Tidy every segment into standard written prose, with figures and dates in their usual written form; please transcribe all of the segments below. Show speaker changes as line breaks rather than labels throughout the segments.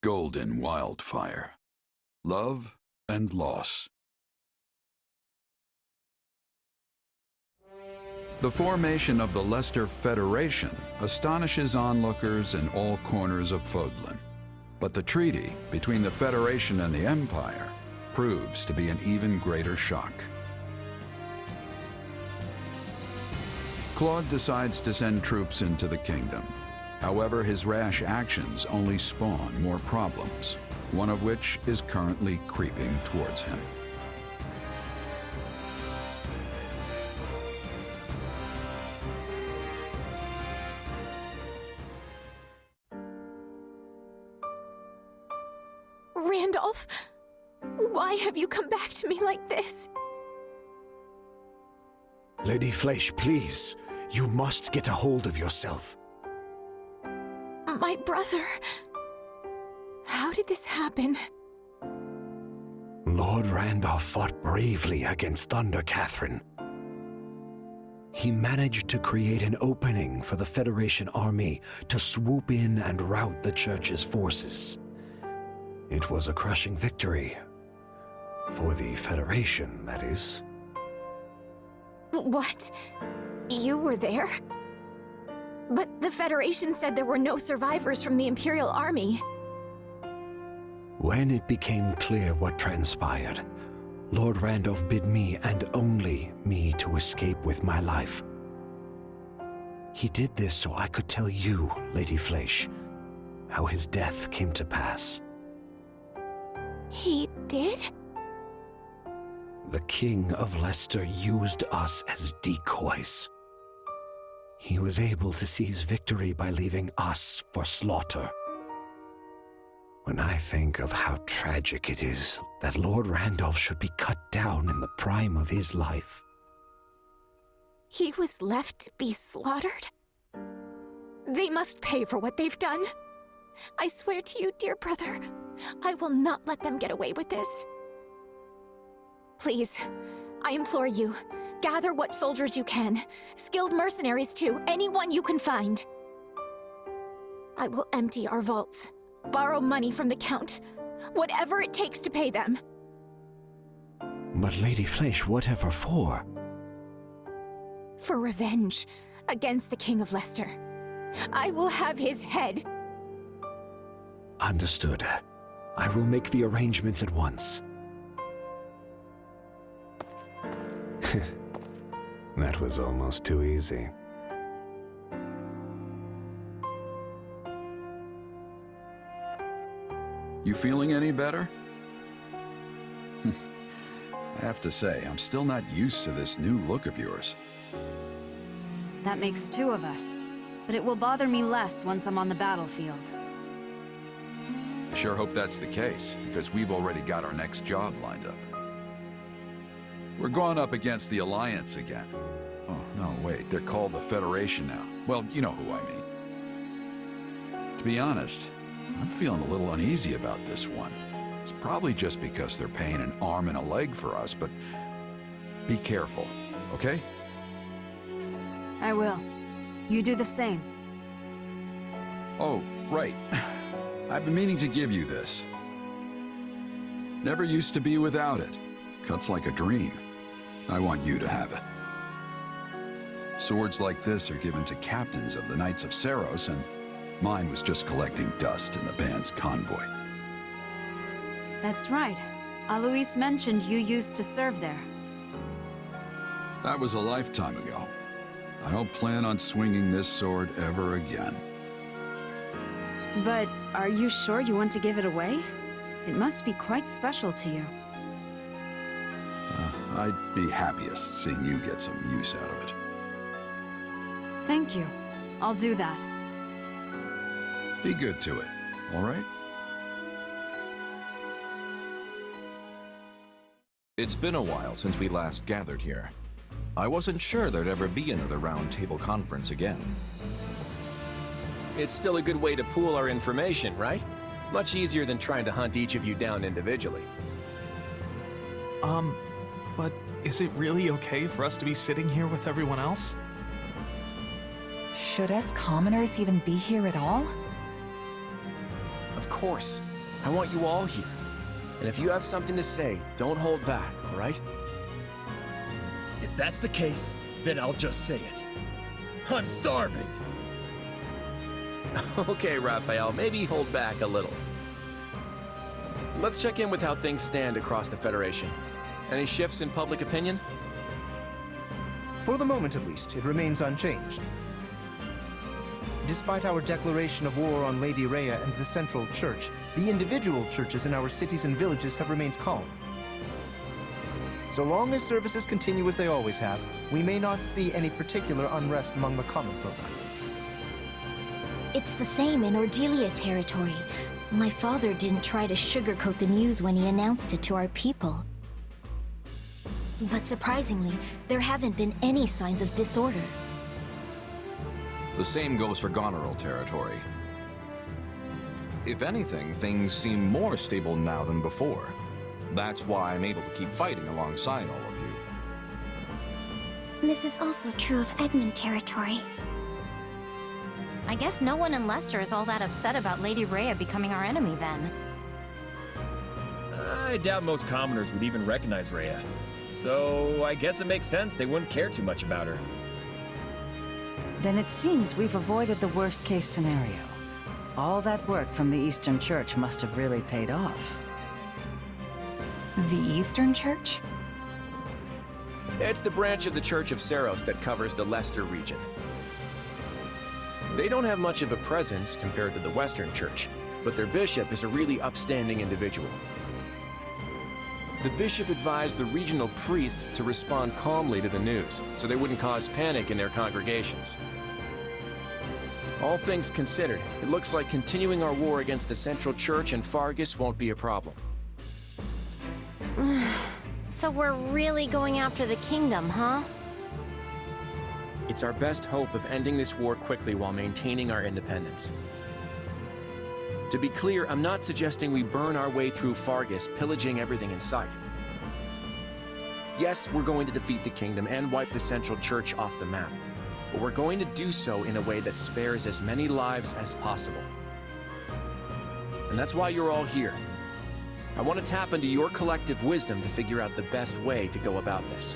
Golden Wildfire. Love and Loss. The formation of the Leicester Federation astonishes onlookers in all corners of Fodlan. But the treaty between the Federation and the Empire proves to be an even greater shock. Claude decides to send troops into the kingdom. However, his rash actions only spawn more problems, one of which is currently creeping towards him.
Randolph, why have you come back to me like this?
Lady Fleisch, please. You must get a hold of yourself.
My brother... How did this happen?
Lord Randolph fought bravely against Thunder Catherine. He managed to create an opening for the Federation army to swoop in and rout the Church's forces. It was a crushing victory. For the Federation, that is.
What? You were there? But the Federation said there were no survivors from the Imperial Army.
When it became clear what transpired, Lord Randolph bid me and only me to escape with my life. He did this so I could tell you, Lady Fleisch, how his death came to pass.
He did?
The King of Leicester used us as decoys. He was able to seize victory by leaving us for slaughter. When I think of how tragic it is that Lord Randolph should be cut down in the prime of his life.
He was left to be slaughtered? They must pay for what they've done. I swear to you, dear brother, I will not let them get away with this. Please, I implore you, gather what soldiers you can, skilled mercenaries too, anyone you can find. I will empty our vaults, borrow money from the Count, whatever it takes to pay them.
But Lady Fleisch, whatever for?
For revenge against the King of Leicester. I will have his head.
Understood. I will make the arrangements at once. That was almost too easy.
You feeling any better? I have to say, I'm still not used to this new look of yours.
That makes two of us, but it will bother me less once I'm on the battlefield.
I sure hope that's the case, because we've already got our next job lined up. We're going up against the Alliance again. Oh, no, wait, they're called the Federation now. Well, you know who I mean. To be honest, I'm feeling a little uneasy about this one. It's probably just because they're paying an arm and a leg for us, but be careful, okay?
I will. You do the same.
Oh, right. I've been meaning to give you this. Never used to be without it. Cuts like a dream. I want you to have it. Swords like this are given to captains of the Knights of Saros, and mine was just collecting dust in the band's convoy.
That's right. Alois mentioned you used to serve there.
That was a lifetime ago. I don't plan on swinging this sword ever again.
But are you sure you want to give it away? It must be quite special to you.
I'd be happiest seeing you get some use out of it.
Thank you. I'll do that.
Be good to it, all right?
It's been a while since we last gathered here. I wasn't sure there'd ever be another roundtable conference again.
It's still a good way to pool our information, right? Much easier than trying to hunt each of you down individually.
But is it really okay for us to be sitting here with everyone else?
Should us commoners even be here at all?
Of course. I want you all here. And if you have something to say, don't hold back, all right?
If that's the case, then I'll just say it. I'm starving!
Okay, Raphael, maybe hold back a little. Let's check in with how things stand across the Federation. Any shifts in public opinion?
For the moment at least, it remains unchanged. Despite our declaration of war on Lady Rhea and the Central Church, the individual churches in our cities and villages have remained calm. So long as services continue as they always have, we may not see any particular unrest among the common folk.
It's the same in Ordelia territory. My father didn't try to sugarcoat the news when he announced it to our people. But surprisingly, there haven't been any signs of disorder.
The same goes for Goneril territory. If anything, things seem more stable now than before. That's why I'm able to keep fighting alongside all of you.
This is also true of Egmont territory.
I guess no one in Leicester is all that upset about Lady Rhea becoming our enemy then.
I doubt most commoners would even recognize Rhea. So I guess it makes sense they wouldn't care too much about her.
Then it seems we've avoided the worst-case scenario. All that work from the Eastern Church must have really paid off.
The Eastern Church?
It's the branch of the Church of Saros that covers the Leicester region. They don't have much of a presence compared to the Western Church, but their bishop is a really upstanding individual. The bishop advised the regional priests to respond calmly to the news, so they wouldn't cause panic in their congregations. All things considered, it looks like continuing our war against the Central Church and Fargus won't be a problem.
So we're really going after the kingdom, huh?
It's our best hope of ending this war quickly while maintaining our independence. To be clear, I'm not suggesting we burn our way through Fargus, pillaging everything in sight. Yes, we're going to defeat the kingdom and wipe the Central Church off the map, but we're going to do so in a way that spares as many lives as possible. And that's why you're all here. I want to tap into your collective wisdom to figure out the best way to go about this.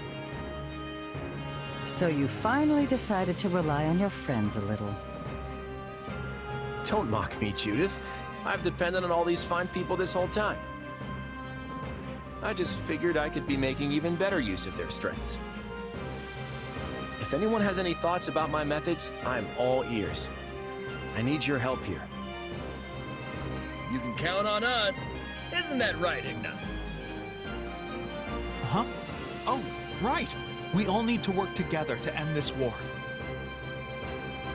So you finally decided to rely on your friends a little.
Don't mock me, Judith. I've depended on all these fine people this whole time. I just figured I could be making even better use of their strengths. If anyone has any thoughts about my methods, I'm all ears. I need your help here.
You can count on us. Isn't that right, Ignaz?
Huh? Oh, right. We all need to work together to end this war.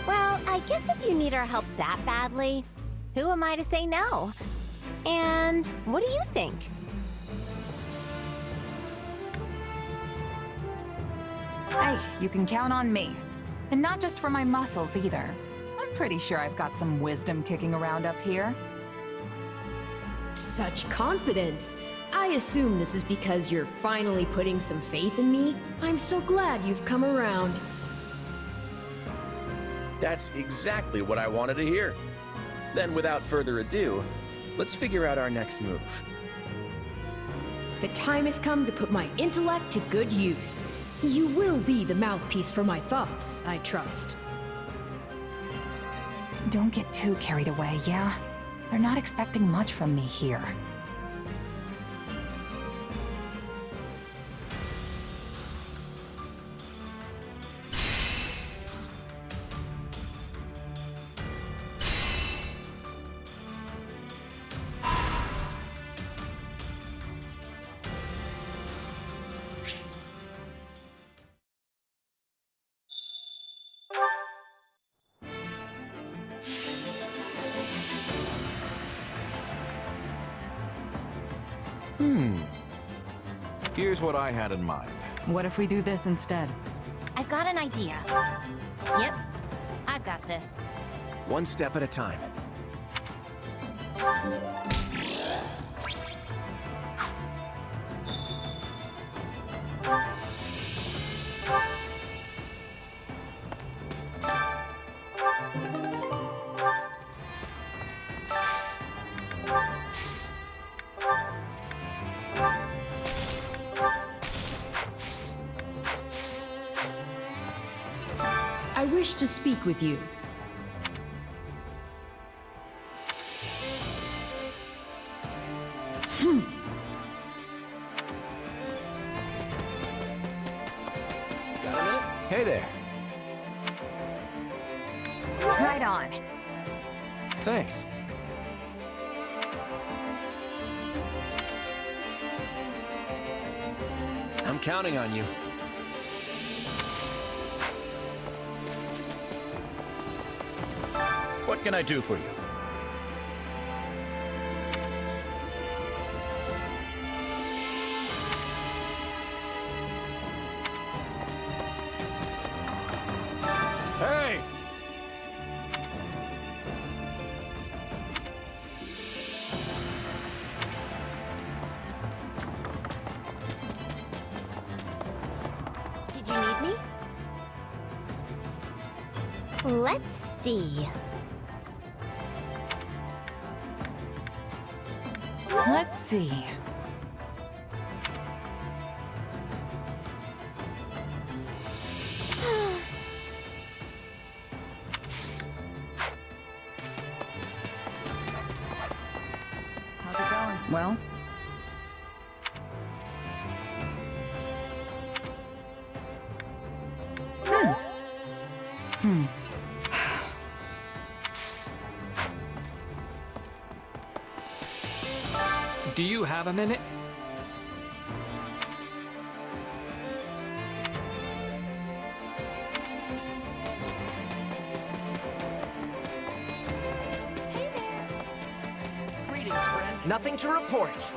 Well, I guess if you need our help that badly, who am I to say no? And what do you think?
Hey, you can count on me. And not just for my muscles either. I'm pretty sure I've got some wisdom kicking around up here.
Such confidence! I assume this is because you're finally putting some faith in me. I'm so glad you've come around.
That's exactly what I wanted to hear. Then, without further ado, let's figure out our next move.
The time has come to put my intellect to good use. You will be the mouthpiece for my thoughts, I trust.
Don't get too carried away, yeah? They're not expecting much from me here.
Here's what I had in mind.
What if we do this instead?
I've got an idea. Yep, I've got this.
One step at a time.
wish to speak with you.
Hey there.
Right on.
Thanks. I'm counting on you.
What can I do for you?
Hey!
Did you need me? Let's see.
Let's see. How's it going? Well?
Do you have a minute?
Greetings, friend. Nothing to report.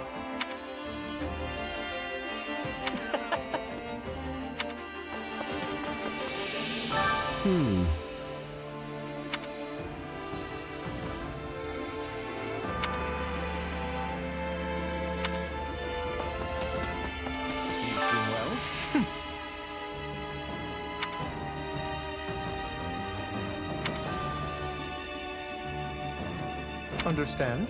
You seem well.
Understand?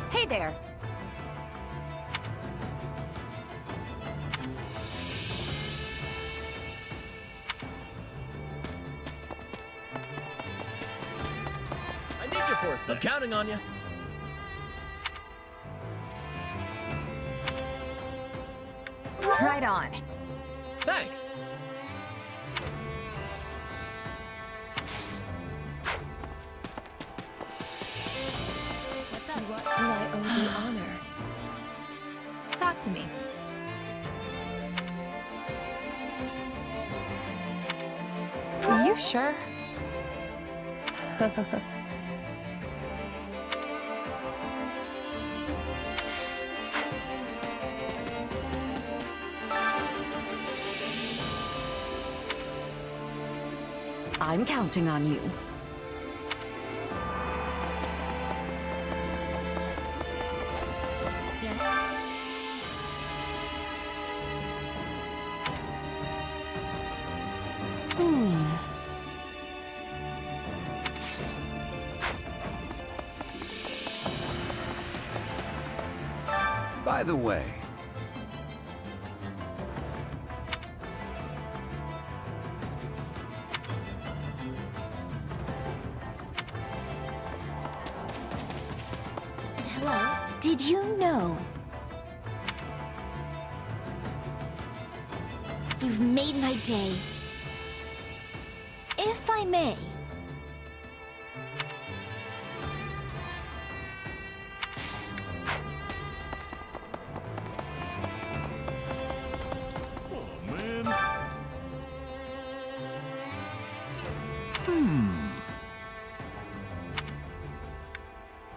Hey there.
I need you for a sec. I'm counting on you.
Right on.
Thanks.
What's up?
What do I owe the honor?
Talk to me. You sure?
I'm counting on you.
Yes.
By the way,
Hello? Did you know? You've made my day. If I may.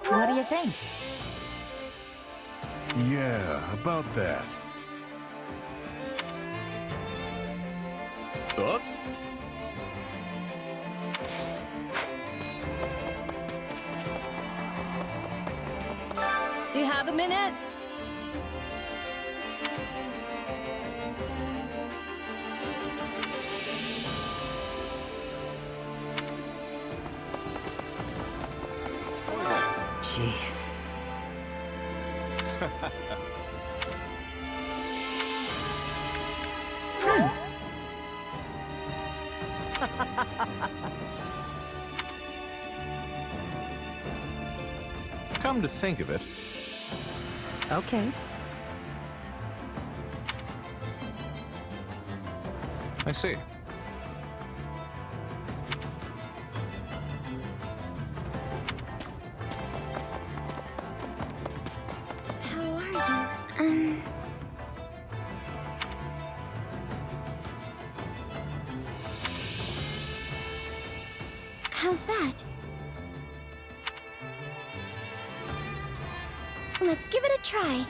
What do you think?
Yeah, about that. Thoughts?
Do you have a minute?
Jeez.
Come to think of it,
Okay.
I see.
How are you? How's that? Let's give it a try.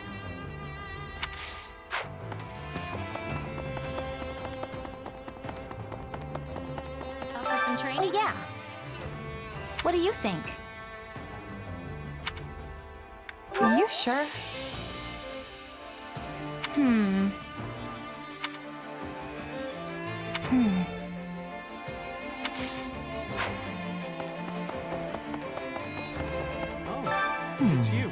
Up for some training? Yeah. What do you think?
You sure?
Hmm.
Oh, it's you.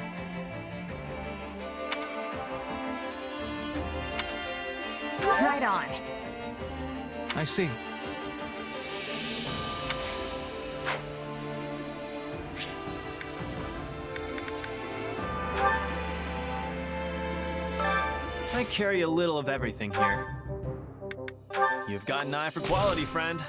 Right on.
I see.
I carry a little of everything here. You've got an eye for quality, friend.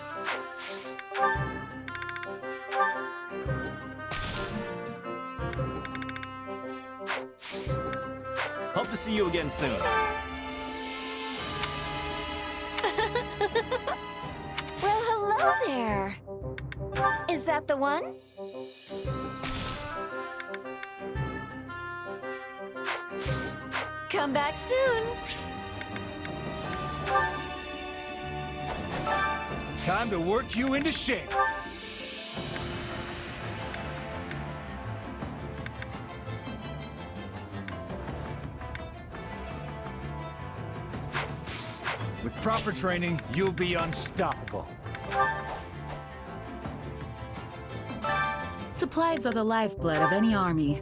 Hope to see you again soon.
Well, hello there. Is that the one? Come back soon.
Time to work you into shape. With proper training, you'll be unstoppable.
Supplies are the lifeblood of any army.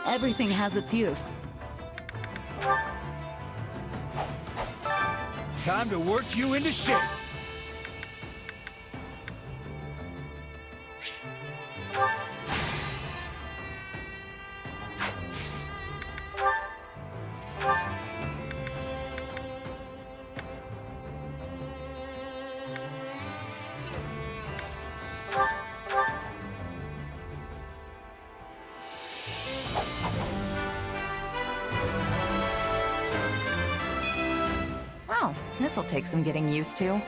Everything has its use.
Time to work you into shape.
Well, this'll take some getting used to.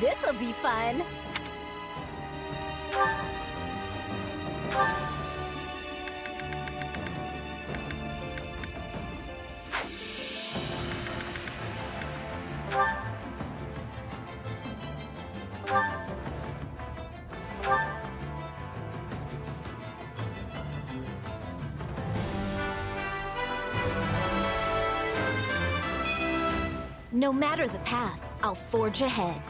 This'll be fun.
No matter the path, I'll forge ahead.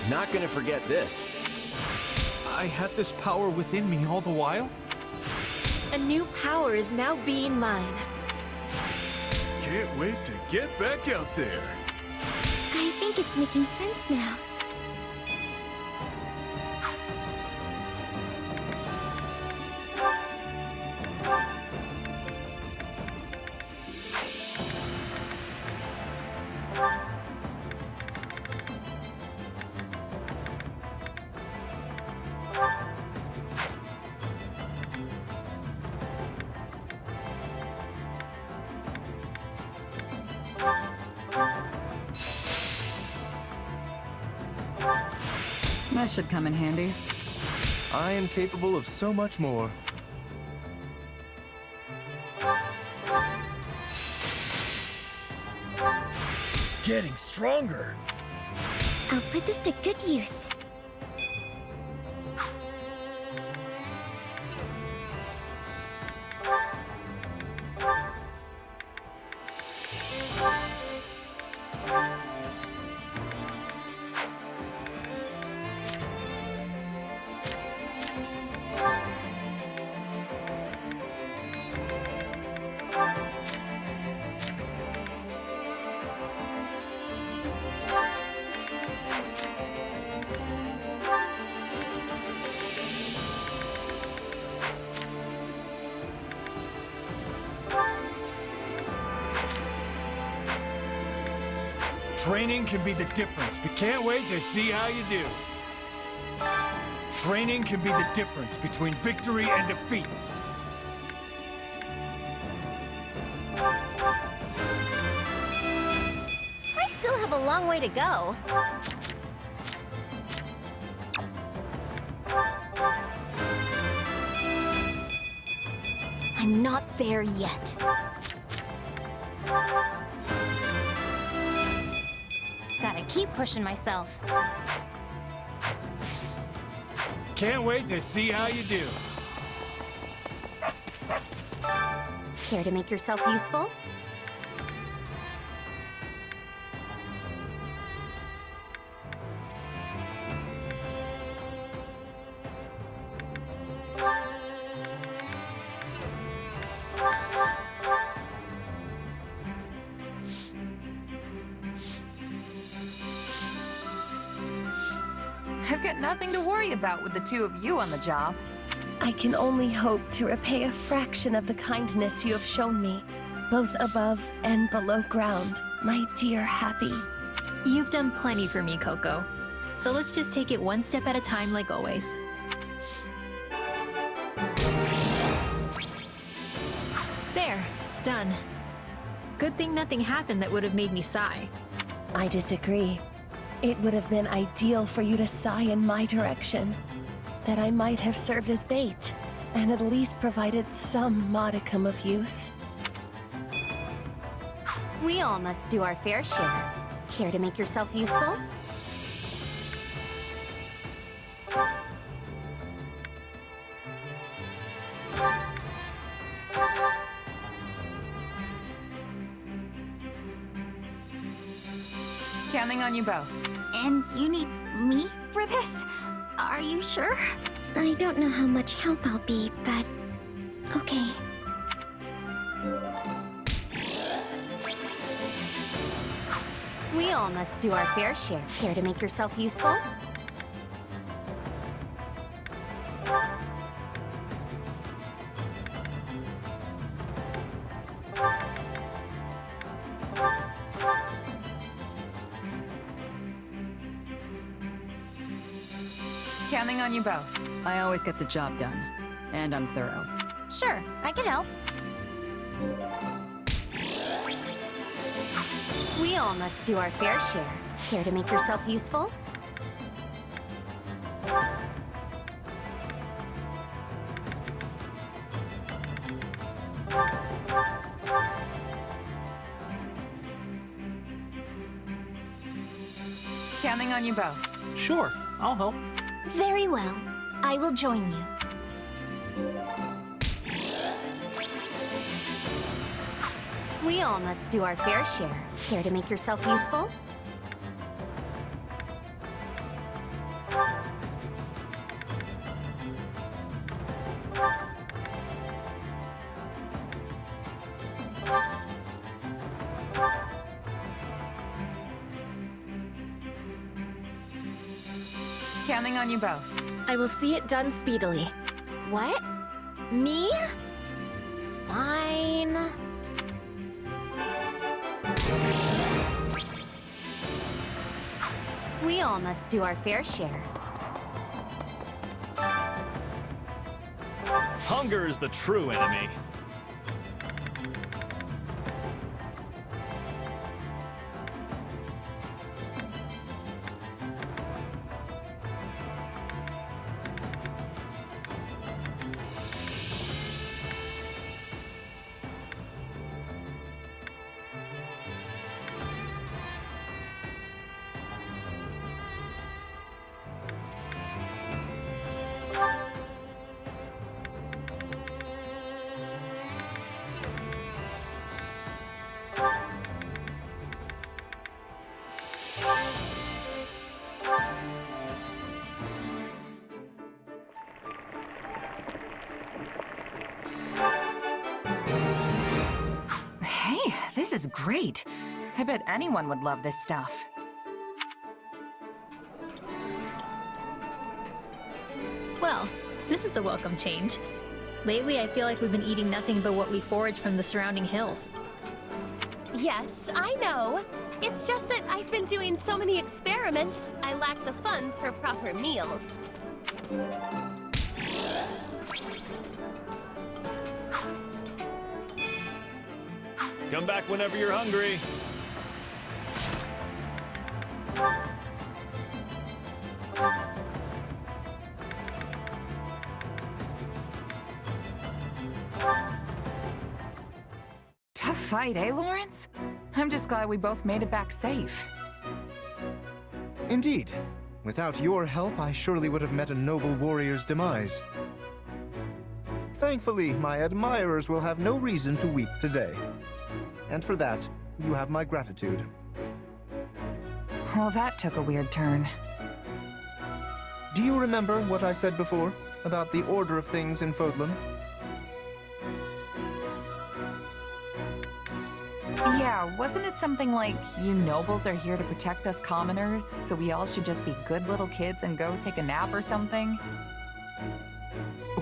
Not gonna forget this.
I had this power within me all the while?
A new power is now being mine.
Can't wait to get back out there.
I think it's making sense now.
That should come in handy.
I am capable of so much more.
Getting stronger.
I'll put this to good use.
Training can be the difference, but can't wait to see how you do. Training can be the difference between victory and defeat.
I still have a long way to go. I'm not there yet. Gotta keep pushing myself.
Can't wait to see how you do.
Care to make yourself useful?
I've got nothing to worry about with the two of you on the job.
I can only hope to repay a fraction of the kindness you have shown me, both above and below ground, my dear Happy.
You've done plenty for me, Coco. So let's just take it one step at a time like always. There, done. Good thing nothing happened that would have made me sigh.
I disagree. It would have been ideal for you to sigh in my direction. That I might have served as bait, and at least provided some modicum of use.
We all must do our fair share. Care to make yourself useful?
Counting on you both.
And you need me for this? Are you sure? I don't know how much help I'll be, but... okay. We all must do our fair share. Care to make yourself useful?
Counting on you both.
I always get the job done. And I'm thorough.
Sure, I can help. We all must do our fair share. Care to make yourself useful?
Counting on you both.
Sure, I'll help.
Very well. I will join you. We all must do our fair share. Care to make yourself useful?
Counting on you both.
I will see it done speedily.
What? Me? Fine. We all must do our fair share.
Hunger is the true enemy.
Hey, this is great. I bet anyone would love this stuff.
Well, this is a welcome change. Lately, I feel like we've been eating nothing but what we forage from the surrounding hills.
Yes, I know. It's just that I've been doing so many experiments, I lack the funds for proper meals.
Come back whenever you're hungry.
Tough fight, eh, Lorenz? I'm just glad we both made it back safe.
Indeed. Without your help, I surely would have met a noble warrior's demise. Thankfully, my admirers will have no reason to weep today. And for that, you have my gratitude.
Well, that took a weird turn.
Do you remember what I said before about the order of things in Fodlan?
Yeah, wasn't it something like, you nobles are here to protect us commoners, so we all should just be good little kids and go take a nap or something?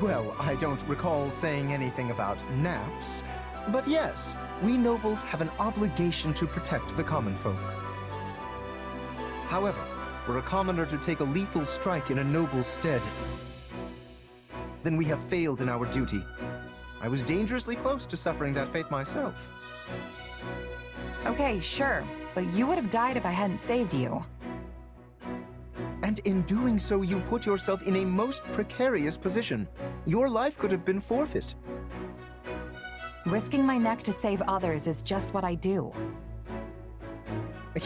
Well, I don't recall saying anything about naps, but yes, we nobles have an obligation to protect the common folk. However, were a commoner to take a lethal strike in a noble's stead, then we have failed in our duty. I was dangerously close to suffering that fate myself.
Okay, sure, but you would have died if I hadn't saved you.
And in doing so, you put yourself in a most precarious position. Your life could have been forfeit.
Risking my neck to save others is just what I do.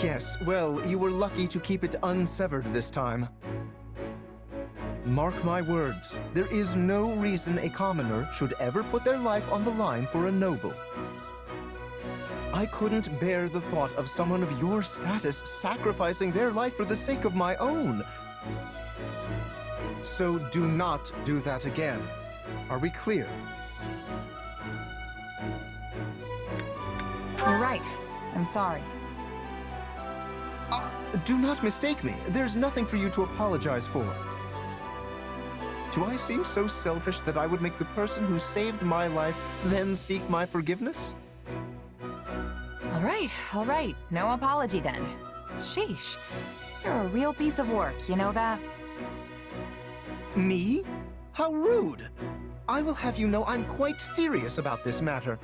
Yes, well, you were lucky to keep it unsevered this time. Mark my words, there is no reason a commoner should ever put their life on the line for a noble. I couldn't bear the thought of someone of your status sacrificing their life for the sake of my own. So do not do that again. Are we clear?
You're right. I'm sorry.
Do not mistake me. There's nothing for you to apologize for. Do I seem so selfish that I would make the person who saved my life then seek my forgiveness?
All right. No apology then. Sheesh. You're a real piece of work, you know that?
Me? How rude! I will have you know I'm quite serious about this matter.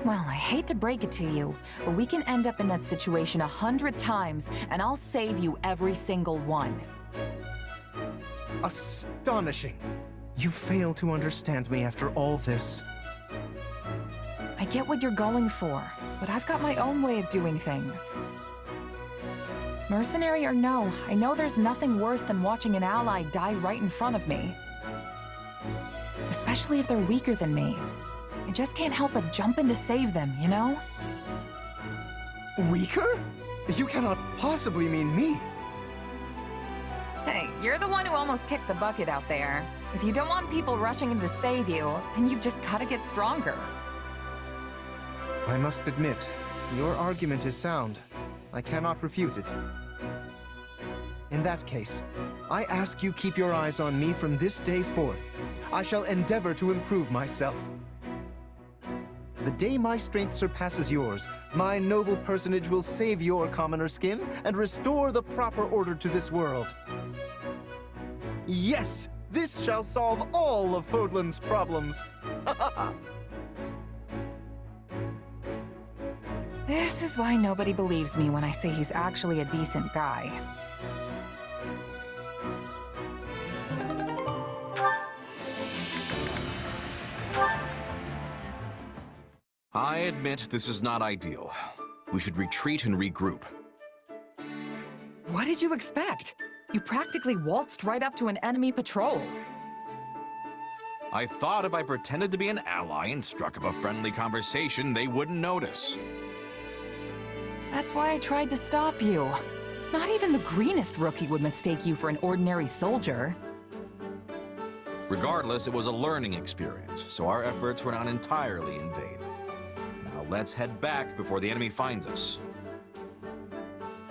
Well, I hate to break it to you, but we can end up in that situation 100 times, and I'll save you every single one.
Astonishing. You fail to understand me after all this.
I get what you're going for, but I've got my own way of doing things. Mercenary or no, I know there's nothing worse than watching an ally die right in front of me. Especially if they're weaker than me. I just can't help but jump in to save them, you know?
Weaker? You cannot possibly mean me.
Hey, you're the one who almost kicked the bucket out there. If you don't want people rushing in to save you, then you've just gotta get stronger.
I must admit, your argument is sound. I cannot refute it. In that case, I ask you keep your eyes on me from this day forth. I shall endeavor to improve myself. The day my strength surpasses yours, my noble personage will save your commoner skin and restore the proper order to this world. Yes, this shall solve all of Fodlan's problems.
This is why nobody believes me when I say he's actually a decent guy.
I admit this is not ideal. We should retreat and regroup.
What did you expect? You practically waltzed right up to an enemy patrol.
I thought if I pretended to be an ally and struck up a friendly conversation, they wouldn't notice.
That's why I tried to stop you. Not even the greenest rookie would mistake you for an ordinary soldier.
Regardless, it was a learning experience, so our efforts were not entirely in vain. Now let's head back before the enemy finds us.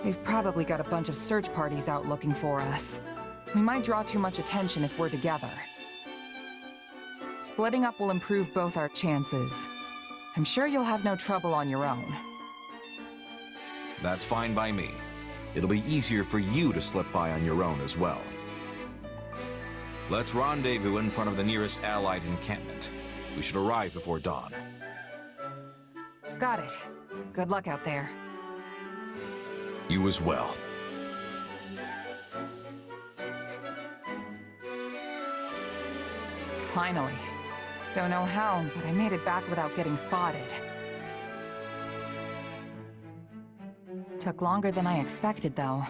They've probably got a bunch of search parties out looking for us. We might draw too much attention if we're together. Splitting up will improve both our chances. I'm sure you'll have no trouble on your own.
That's fine by me. It'll be easier for you to slip by on your own as well. Let's rendezvous in front of the nearest Allied encampment. We should arrive before dawn.
Got it. Good luck out there.
You as well.
Finally. Don't know how, but I made it back without getting spotted. Took longer than I expected, though.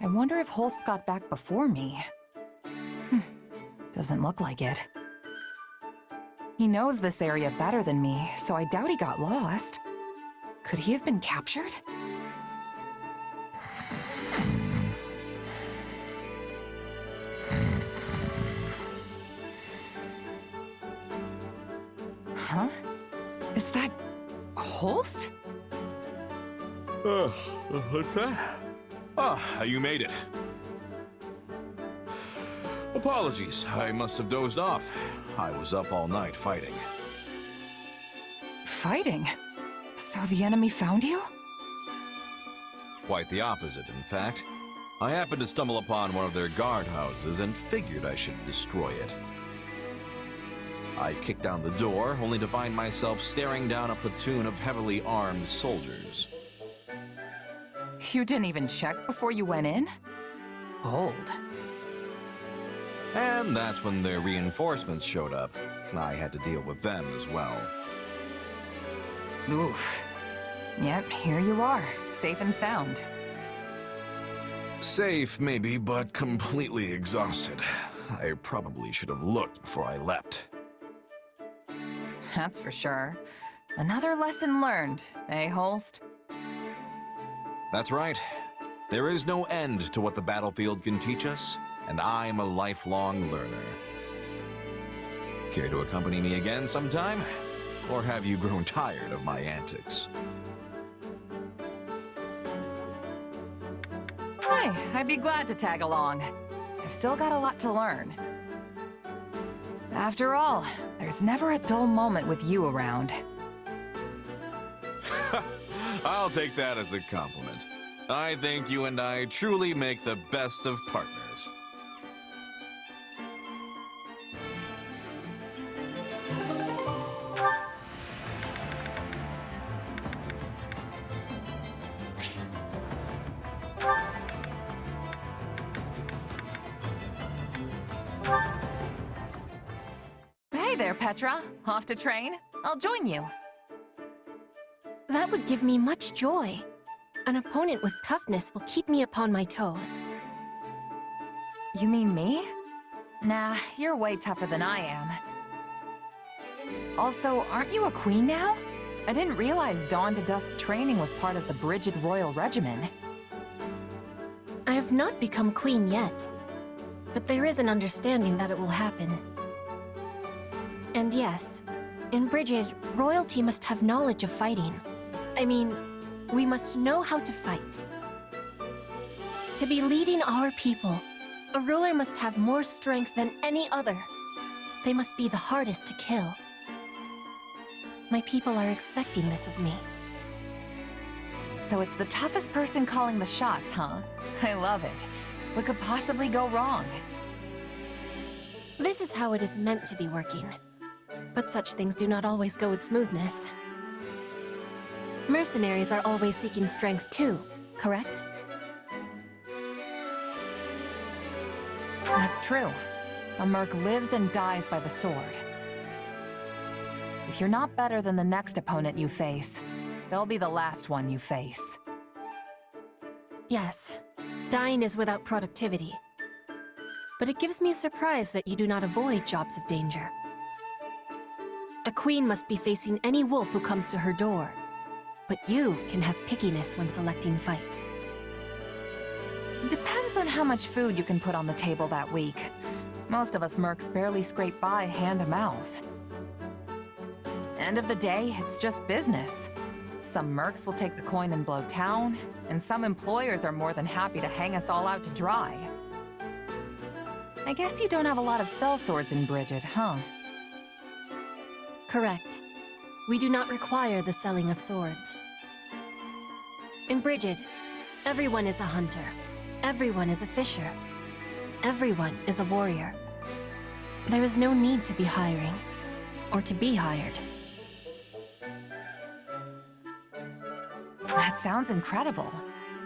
I wonder if Holst got back before me. Doesn't look like it. He knows this area better than me, so I doubt he got lost. Could he have been captured? Huh? Is that Holst?
What's that? Ah, you made it. Apologies, I must have dozed off. I was up all night fighting.
Fighting? So the enemy found you?
Quite the opposite, in fact. I happened to stumble upon one of their guardhouses and figured I should destroy it. I kicked down the door, only to find myself staring down a platoon of heavily armed soldiers.
You didn't even check before you went in? Bold.
And that's when their reinforcements showed up. I had to deal with them as well.
Oof. Yep, here you are, safe and sound.
Safe, maybe, but completely exhausted. I probably should have looked before I leapt.
That's for sure. Another lesson learned, eh, Holst?
That's right. There is no end to what the battlefield can teach us, and I'm a lifelong learner. Care to accompany me again sometime? Or have you grown tired of my antics?
Hey, I'd be glad to tag along. I've still got a lot to learn. After all, there's never a dull moment with you around.
I'll take that as a compliment. I think you and I truly make the best of partners.
Petra? Off to train? I'll join you.
That would give me much joy. An opponent with toughness will keep me upon my toes.
You mean me? Nah, you're way tougher than I am. Also, aren't you a queen now? I didn't realize dawn to dusk training was part of the Brigid Royal Regimen.
I have not become queen yet, but there is an understanding that it will happen. And yes, in Brigid, royalty must have knowledge of fighting. I mean, we must know how to fight. To be leading our people, a ruler must have more strength than any other. They must be the hardest to kill. My people are expecting this of me.
So it's the toughest person calling the shots, huh? I love it. What could possibly go wrong?
This is how it is meant to be working. But such things do not always go with smoothness. Mercenaries are always seeking strength too, correct?
That's true. A merc lives and dies by the sword. If you're not better than the next opponent you face, they'll be the last one you face.
Yes, dying is without productivity. But it gives me surprise that you do not avoid jobs of danger. A queen must be facing any wolf who comes to her door. But you can have pickiness when selecting fights.
Depends on how much food you can put on the table that week. Most of us mercs barely scrape by hand to mouth. End of the day, it's just business. Some mercs will take the coin and blow town, and some employers are more than happy to hang us all out to dry. I guess you don't have a lot of sellswords in Brigid, huh?
Correct. We do not require the selling of swords. In Brigid, everyone is a hunter. Everyone is a fisher. Everyone is a warrior. There is no need to be hiring, or to be hired.
That sounds incredible.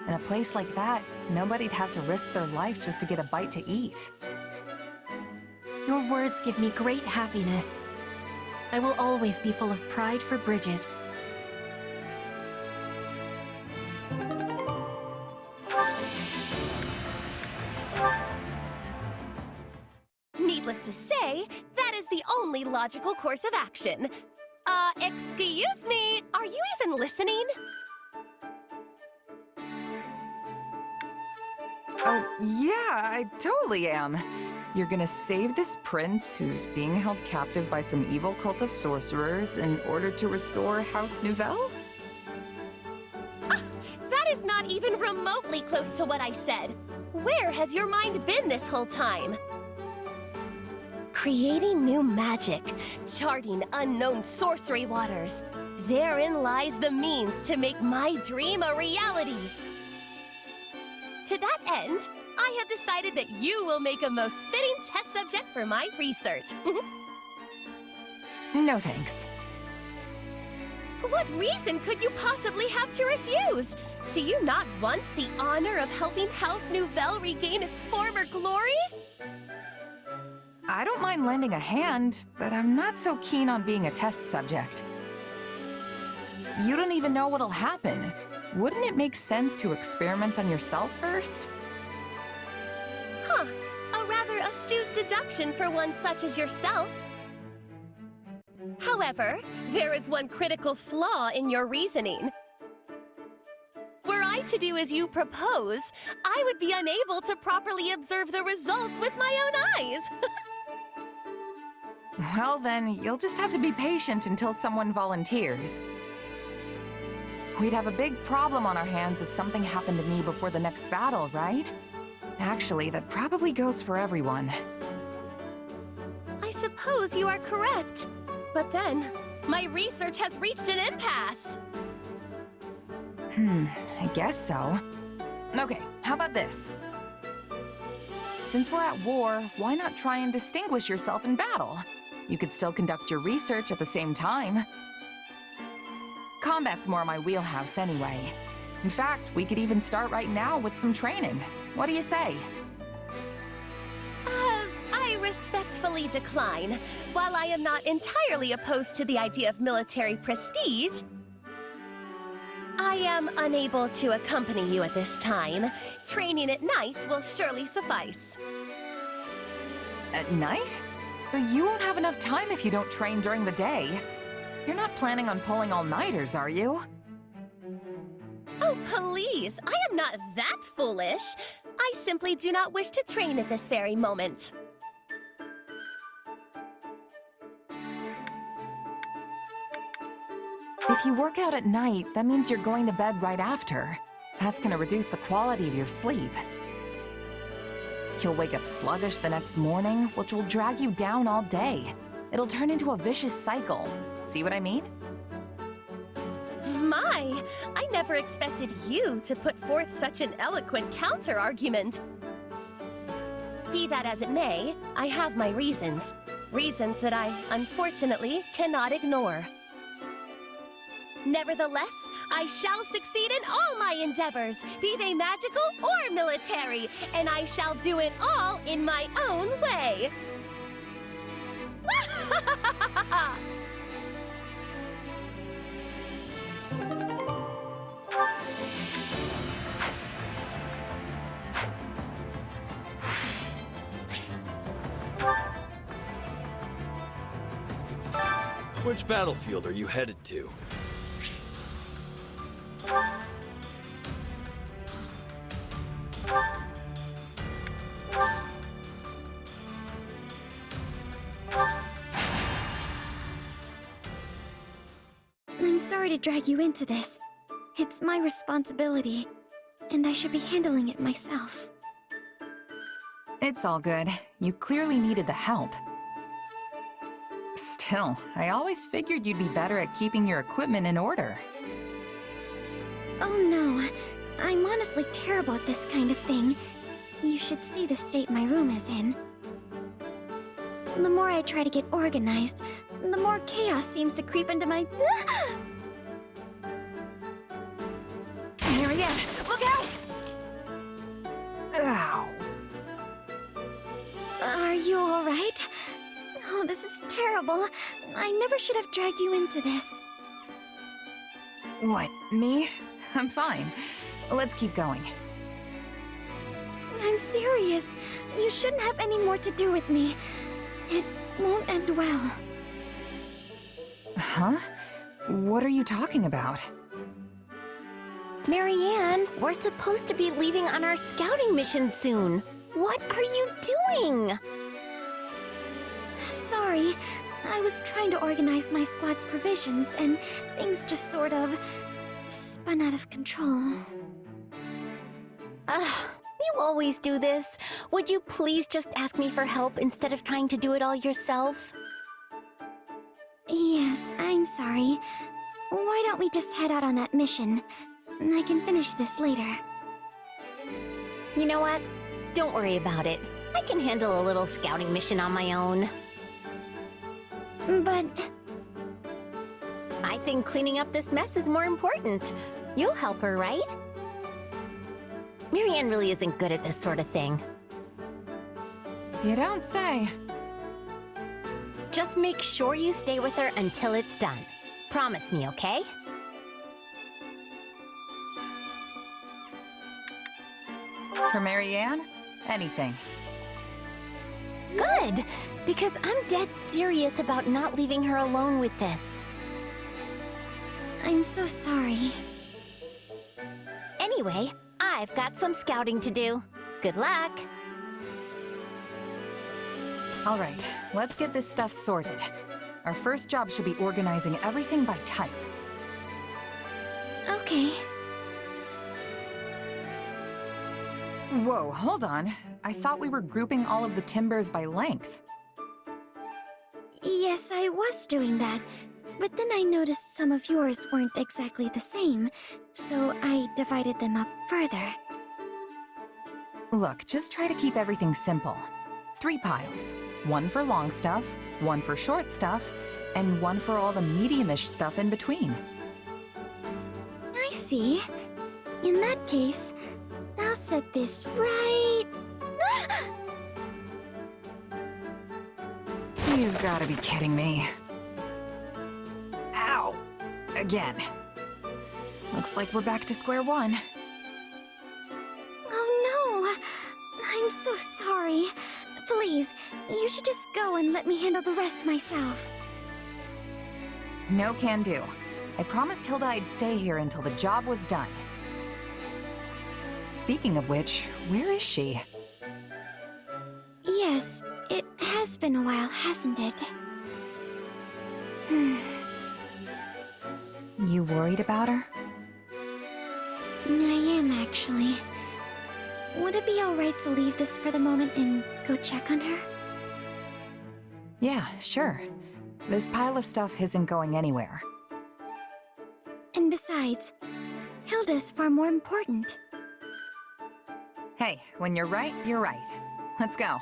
In a place like that, nobody'd have to risk their life just to get a bite to eat.
Your words give me great happiness. I will always be full of pride for Brigid.
Needless to say, that is the only logical course of action. Excuse me, are you even listening?
Oh, yeah, I totally am. You're gonna save this prince who's being held captive by some evil cult of sorcerers in order to restore House Nouvelle?
That is not even remotely close to what I said. Where has your mind been this whole time? Creating new magic, charting unknown sorcery waters. Therein lies the means to make my dream a reality. To that end, I have decided that you will make a most fitting test subject for my research.
No thanks.
What reason could you possibly have to refuse? Do you not want the honor of helping House Nouvelle regain its former glory?
I don't mind lending a hand, but I'm not so keen on being a test subject. You don't even know what'll happen. Wouldn't it make sense to experiment on yourself first?
Huh. A rather astute deduction for one such as yourself. However, there is one critical flaw in your reasoning. Were I to do as you propose, I would be unable to properly observe the results with my own eyes.
Well then, you'll just have to be patient until someone volunteers. We'd have a big problem on our hands if something happened to me before the next battle, right? Actually, that probably goes for everyone.
I suppose you are correct. But then, my research has reached an impasse.
I guess so. Okay, how about this? Since we're at war, why not try and distinguish yourself in battle? You could still conduct your research at the same time. Combat's more my wheelhouse anyway. In fact, we could even start right now with some training. What do you say?
I respectfully decline. While I am not entirely opposed to the idea of military prestige, I am unable to accompany you at this time. Training at night will surely suffice.
At night? But you won't have enough time if you don't train during the day. You're not planning on pulling all-nighters, are you?
Oh, please! I am not that foolish! I simply do not wish to train at this very moment.
If you work out at night, that means you're going to bed right after. That's gonna reduce the quality of your sleep. You'll wake up sluggish the next morning, which will drag you down all day. It'll turn into a vicious cycle. See what I mean?
My, I never expected you to put forth such an eloquent counter-argument. Be that as it may, I have my reasons. Reasons that I, unfortunately, cannot ignore. Nevertheless, I shall succeed in all my endeavors, be they magical or military, and I shall do it all in my own way.
Which battlefield are you headed to?
I'm sorry to drag you into this. It's my responsibility, and I should be handling it myself.
It's all good. You clearly needed the help. Still, I always figured you'd be better at keeping your equipment in order.
Oh no, I'm honestly terrible at this kind of thing. You should see the state my room is in. The more I try to get organized, the more chaos seems to creep into my...
Marianne, look out! Ow.
Are you alright? Oh, this is terrible. I never should have dragged you into this.
What, me? I'm fine. Let's keep going.
I'm serious. You shouldn't have any more to do with me. It won't end well.
Huh? What are you talking about?
Marianne, we're supposed to be leaving on our scouting mission soon. What are you doing?
Sorry. I was trying to organize my squad's provisions, and things just sort of spun out of control.
You always do this. Would you please just ask me for help instead of trying to do it all yourself?
Yes, I'm sorry. Why don't we just head out on that mission? I can finish this later.
You know what? Don't worry about it. I can handle a little scouting mission on my own.
But...
I think cleaning up this mess is more important. You'll help her, right? Marianne really isn't good at this sort of thing.
You don't say.
Just make sure you stay with her until it's done. Promise me, okay?
For Marianne? Anything.
Good! Because I'm dead serious about not leaving her alone with this.
I'm so sorry.
Anyway, I've got some scouting to do. Good luck!
All right, let's get this stuff sorted. Our first job should be organizing everything by type.
Okay.
Whoa, hold on. I thought we were grouping all of the timbers by length.
Yes, I was doing that. But then I noticed some of yours weren't exactly the same, so I divided them up further.
Look, just try to keep everything simple. 3 piles. 1 for long stuff, 1 for short stuff, and 1 for all the medium-ish stuff in between.
I see. In that case, I'll set this right...
You've got to be kidding me. Ow! Again. Looks like we're back to square one.
Oh no! I'm so sorry. Please, you should just go and let me handle the rest myself.
No can do. I promised Hilda I'd stay here until the job was done. Speaking of which, where is she?
Yes, it has been a while, hasn't it?
You worried about her?
I am, actually. Would it be alright to leave this for the moment and go check on her?
Yeah, sure. This pile of stuff isn't going anywhere.
And besides, Hilda's far more important.
Hey, when you're right, you're right. Let's go.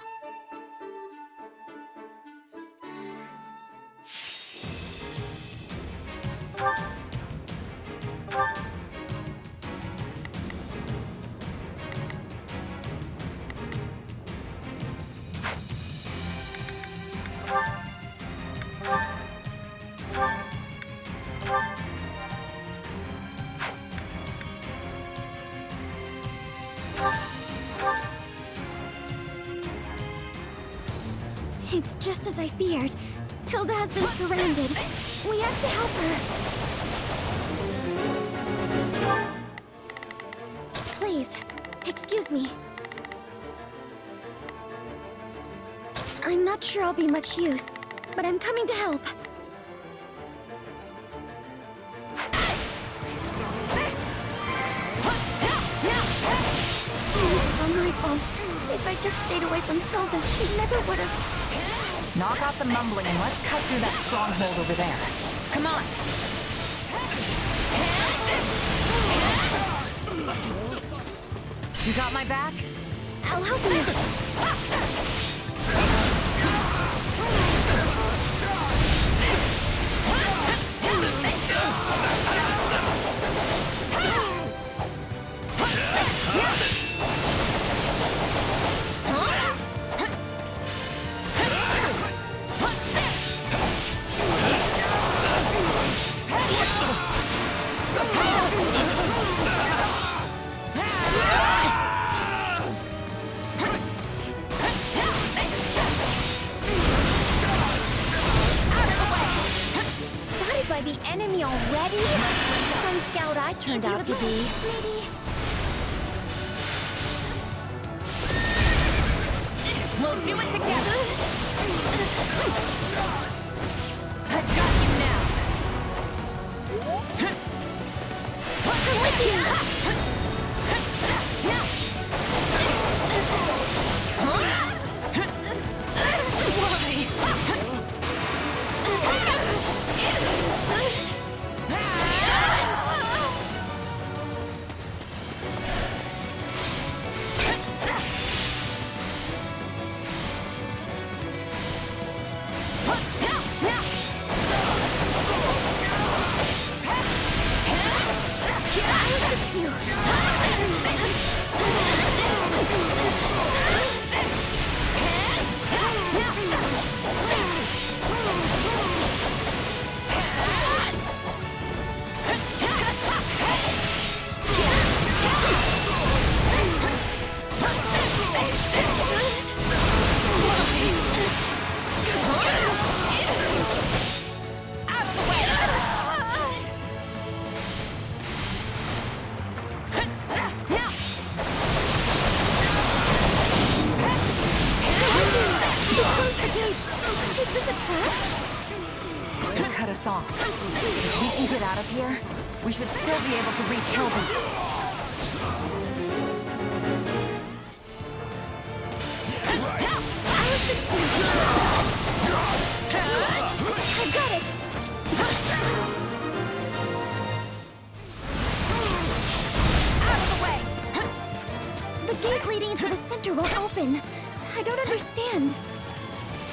It's just as I feared. Hilda has been surrounded. We have to help her. Please, excuse me. I'm not sure I'll be much use, but I'm coming to help. This is all my fault. If I just stayed away from Hilda, she never would have...
Knock off the mumbling and let's cut through that stronghold over there. Come on! You got my back?
I'll help you. By the enemy already? Some scout I turned out to be. Maybe.
We'll do it together! I've got you now!
I'm with you!
Cut us off. If we can get out of here, we should still be able to reach Hilda.
I'll assist you. I've got it.
Out of the way!
The gate leading into the center won't open. I don't understand.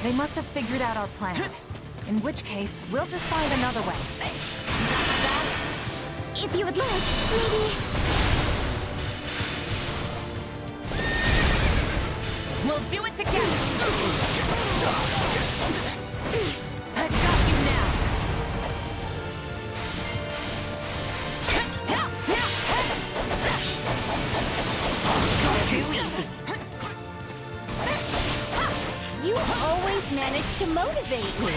They must have figured out our plan. In which case, we'll just find another way.
If you would like, maybe...
We'll do it together!
too easy.
You always manage to motivate me.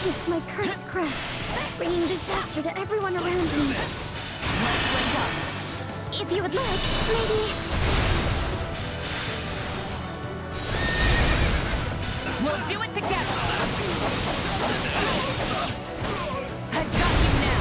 It's my cursed crest, bringing disaster to everyone around me. If you would like, maybe...
We'll do it together! I've got you now!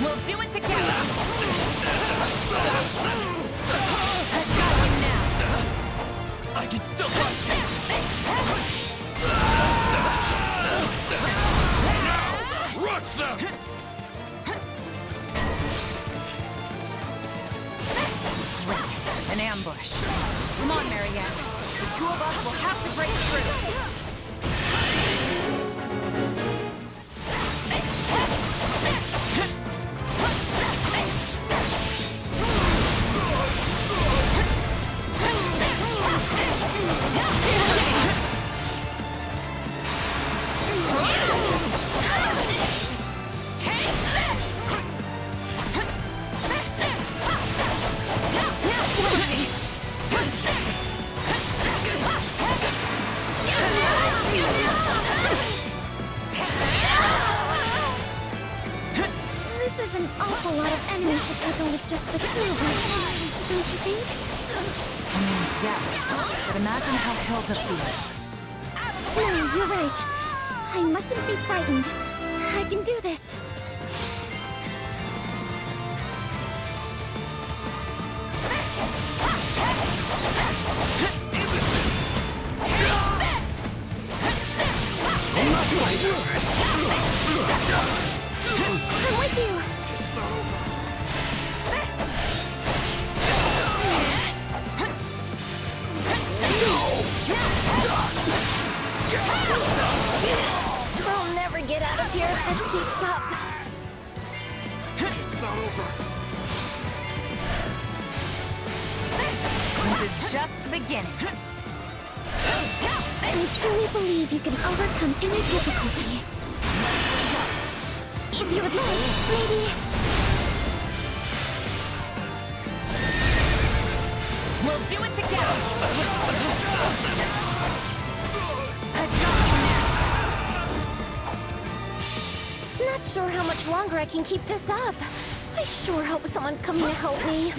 We'll do it together! I've got you now!
I can still fight! Now! Rush them!
Great. An ambush. Come on, Marianne. The two of us will have to break through.
This is an awful lot of enemies to take on with just the two of us, don't you think?
Yeah, but imagine how Hilda feels.
No, you're right. I mustn't be frightened. I can do this. I'm with you.
We'll never get out of here if this keeps up.
It's not over.
This is just the beginning.
I truly believe you can overcome any difficulty. If you would like, maybe...
We'll do it together! I've got you now!
Not sure how much longer I can keep this up. I sure hope someone's coming to help me.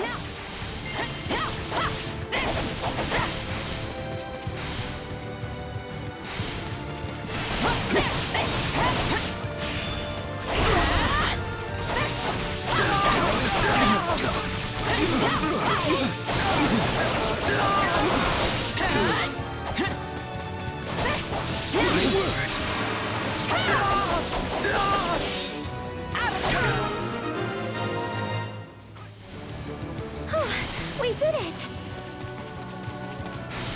We did it!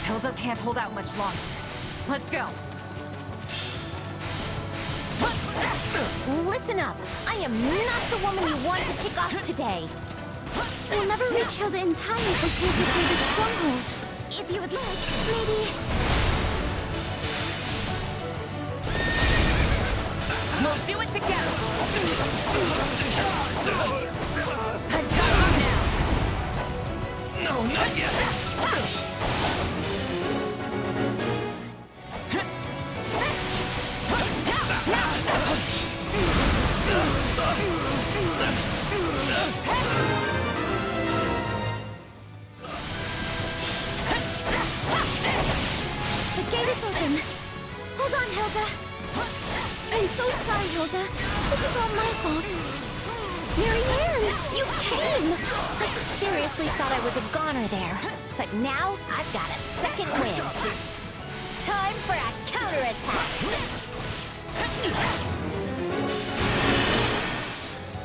Hilda can't hold out much longer. Let's go.
Listen up. I am not the woman you want to tick off today.
We'll never reach Hilda in time if we can't get through this stronghold. If you would like, maybe...
We'll do it together! I've got you now!
No, not yet!
The gate is open. Hold on, Hilda. I'm so sorry, Hilda. This is all my fault.
Marianne, you came! I seriously thought I was a goner there. But now, I've got a second wind. Time for a counterattack!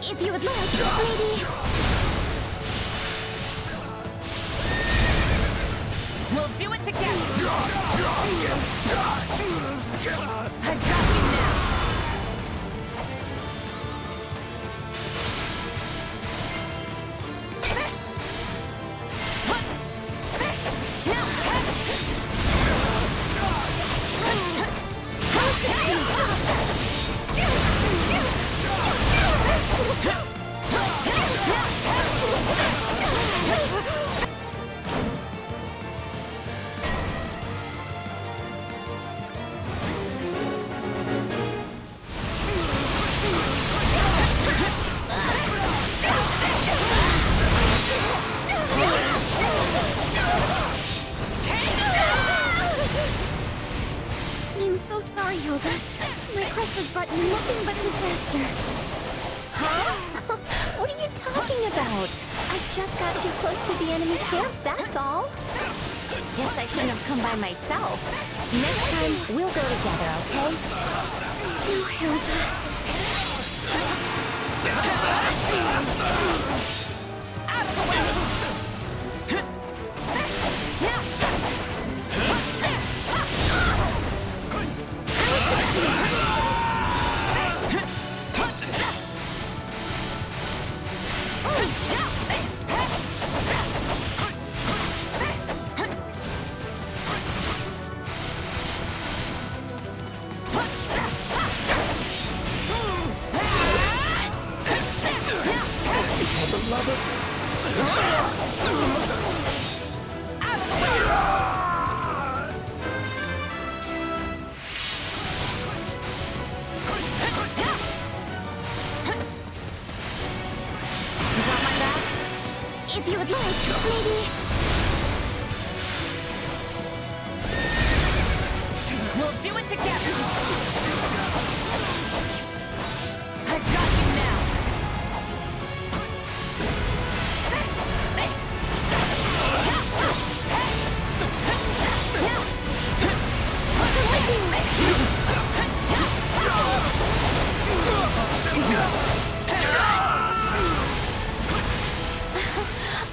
If you would like, maybe...
We'll do it together! I've got you now!
I'm so sorry, Hilda. My quest has brought you nothing but disaster.
Huh? What are you talking about? I just got too close to the enemy camp, that's all. Guess I shouldn't have come by myself. Next time, we'll go together, okay?
No, Hilda.
Out of the way!
If you would like, maybe...
We'll do it together! I've got you now!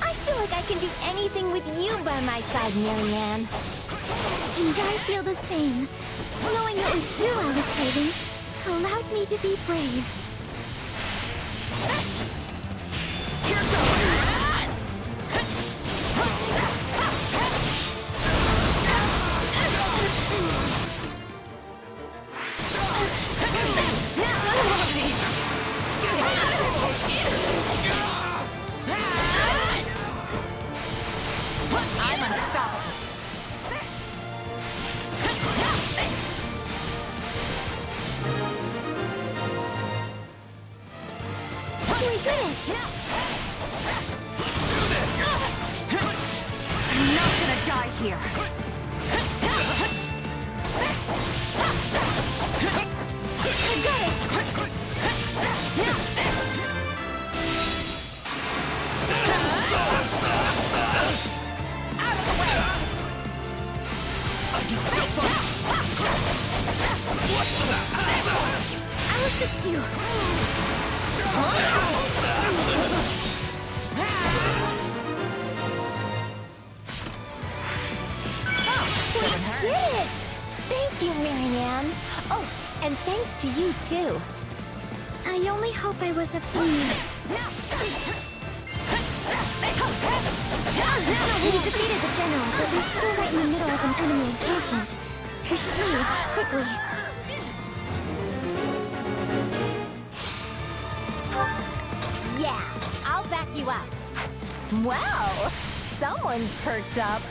I feel like I can do anything with you by my side, Marianne.
And I feel the same. Knowing it was you I was saving allowed me to be brave.
Here goes! I'm unstoppable.
We did it!
I'm not gonna die here.
I got it!
Out of the way!
I can still fight! What the?
I'll assist you.
We did it! Thank you, Marianne. Oh, and thanks to you, too.
I only hope I was of some use. We defeated the general, but we're still right in the middle of an enemy encampment. We should leave, quickly.
back you up. Well, someone's perked up.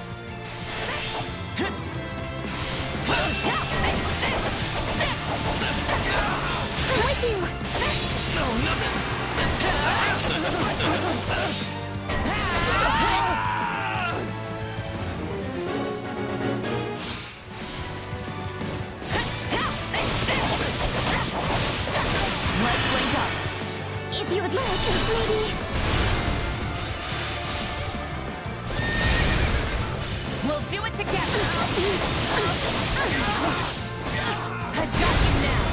I'm with you.
Let's link up.
If you would like, maybe...
We'll do it together. I've got you now.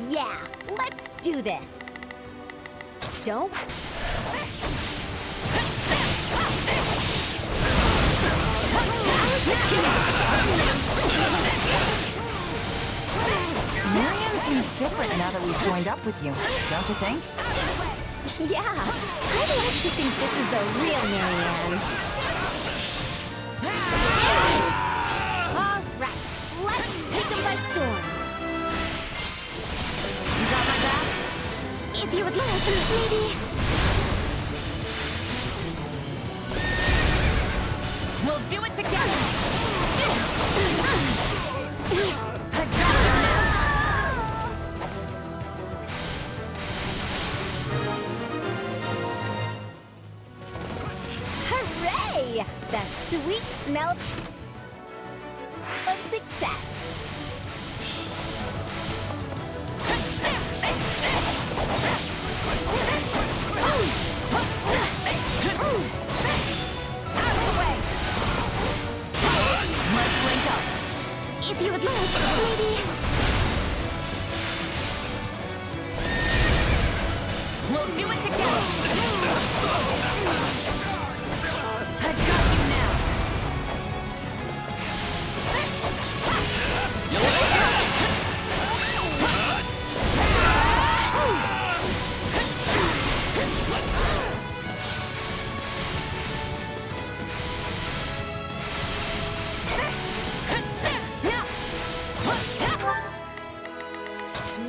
Yeah, let's do this. Don't...
Marianne seems different now that we've joined up with you, don't you think?
Yeah, I'd like to think this is the real Marianne. All right, let's take them by storm. You got my back?
If you would like, maybe...
We'll do it together! I've got you now!
Hooray! The sweet smell of success.
Let's link up.
If you would like, maybe...
We'll do it together! I've got you now!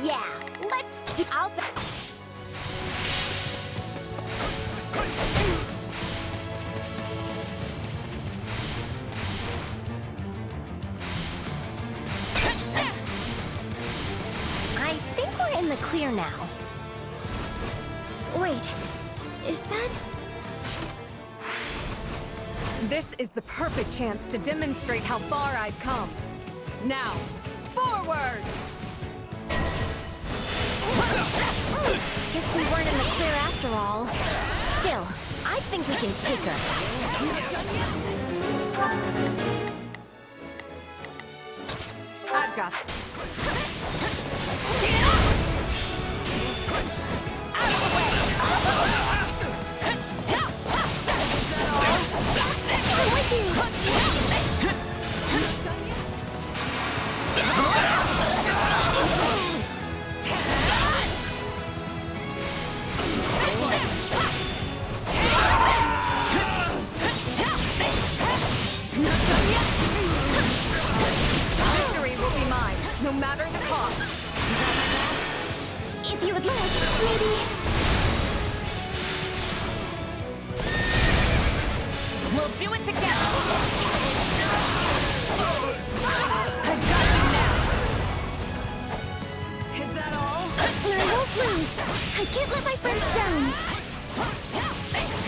Yeah, let's do... I'll bet... I think we're in the clear now.
Wait, is that...
This is the perfect chance to demonstrate how far I've come. Now, forward!
Guess we weren't in the clear after all. Still, I think we can take her.
I've got it.
Out of the way!
I'm with you!
Victory will be mine, no matter the cost.
If you would like, maybe...
We'll do it together! I've got you now!
Is that all?
I won't lose. I can't let my friends down.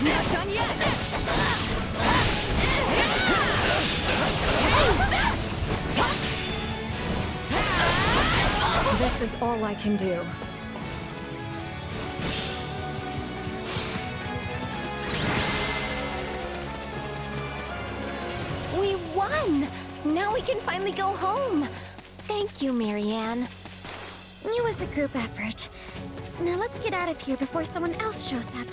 Not done yet! This is all I can do.
We won! Now we can finally go home. Thank you, Marianne.
It was a group effort. Now let's get out of here before someone else shows up.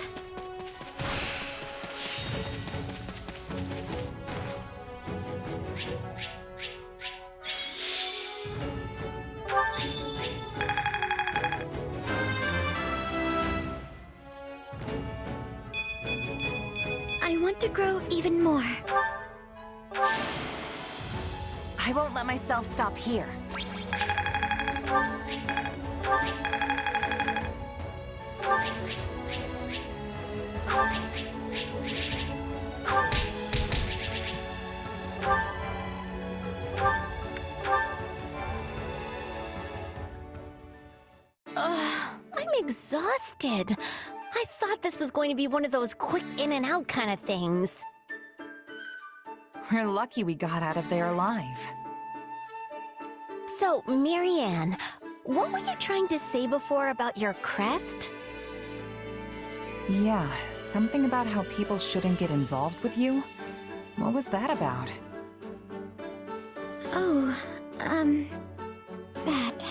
I want to grow even more.
I I won't let myself stop here.
I'm exhausted. I thought this was going to be one of those quick in and out kind of things.
We're lucky we got out of there alive.
So, Marianne, what were you trying to say before about your crest?
Yeah, something about how people shouldn't get involved with you? What was that about?
Oh, that.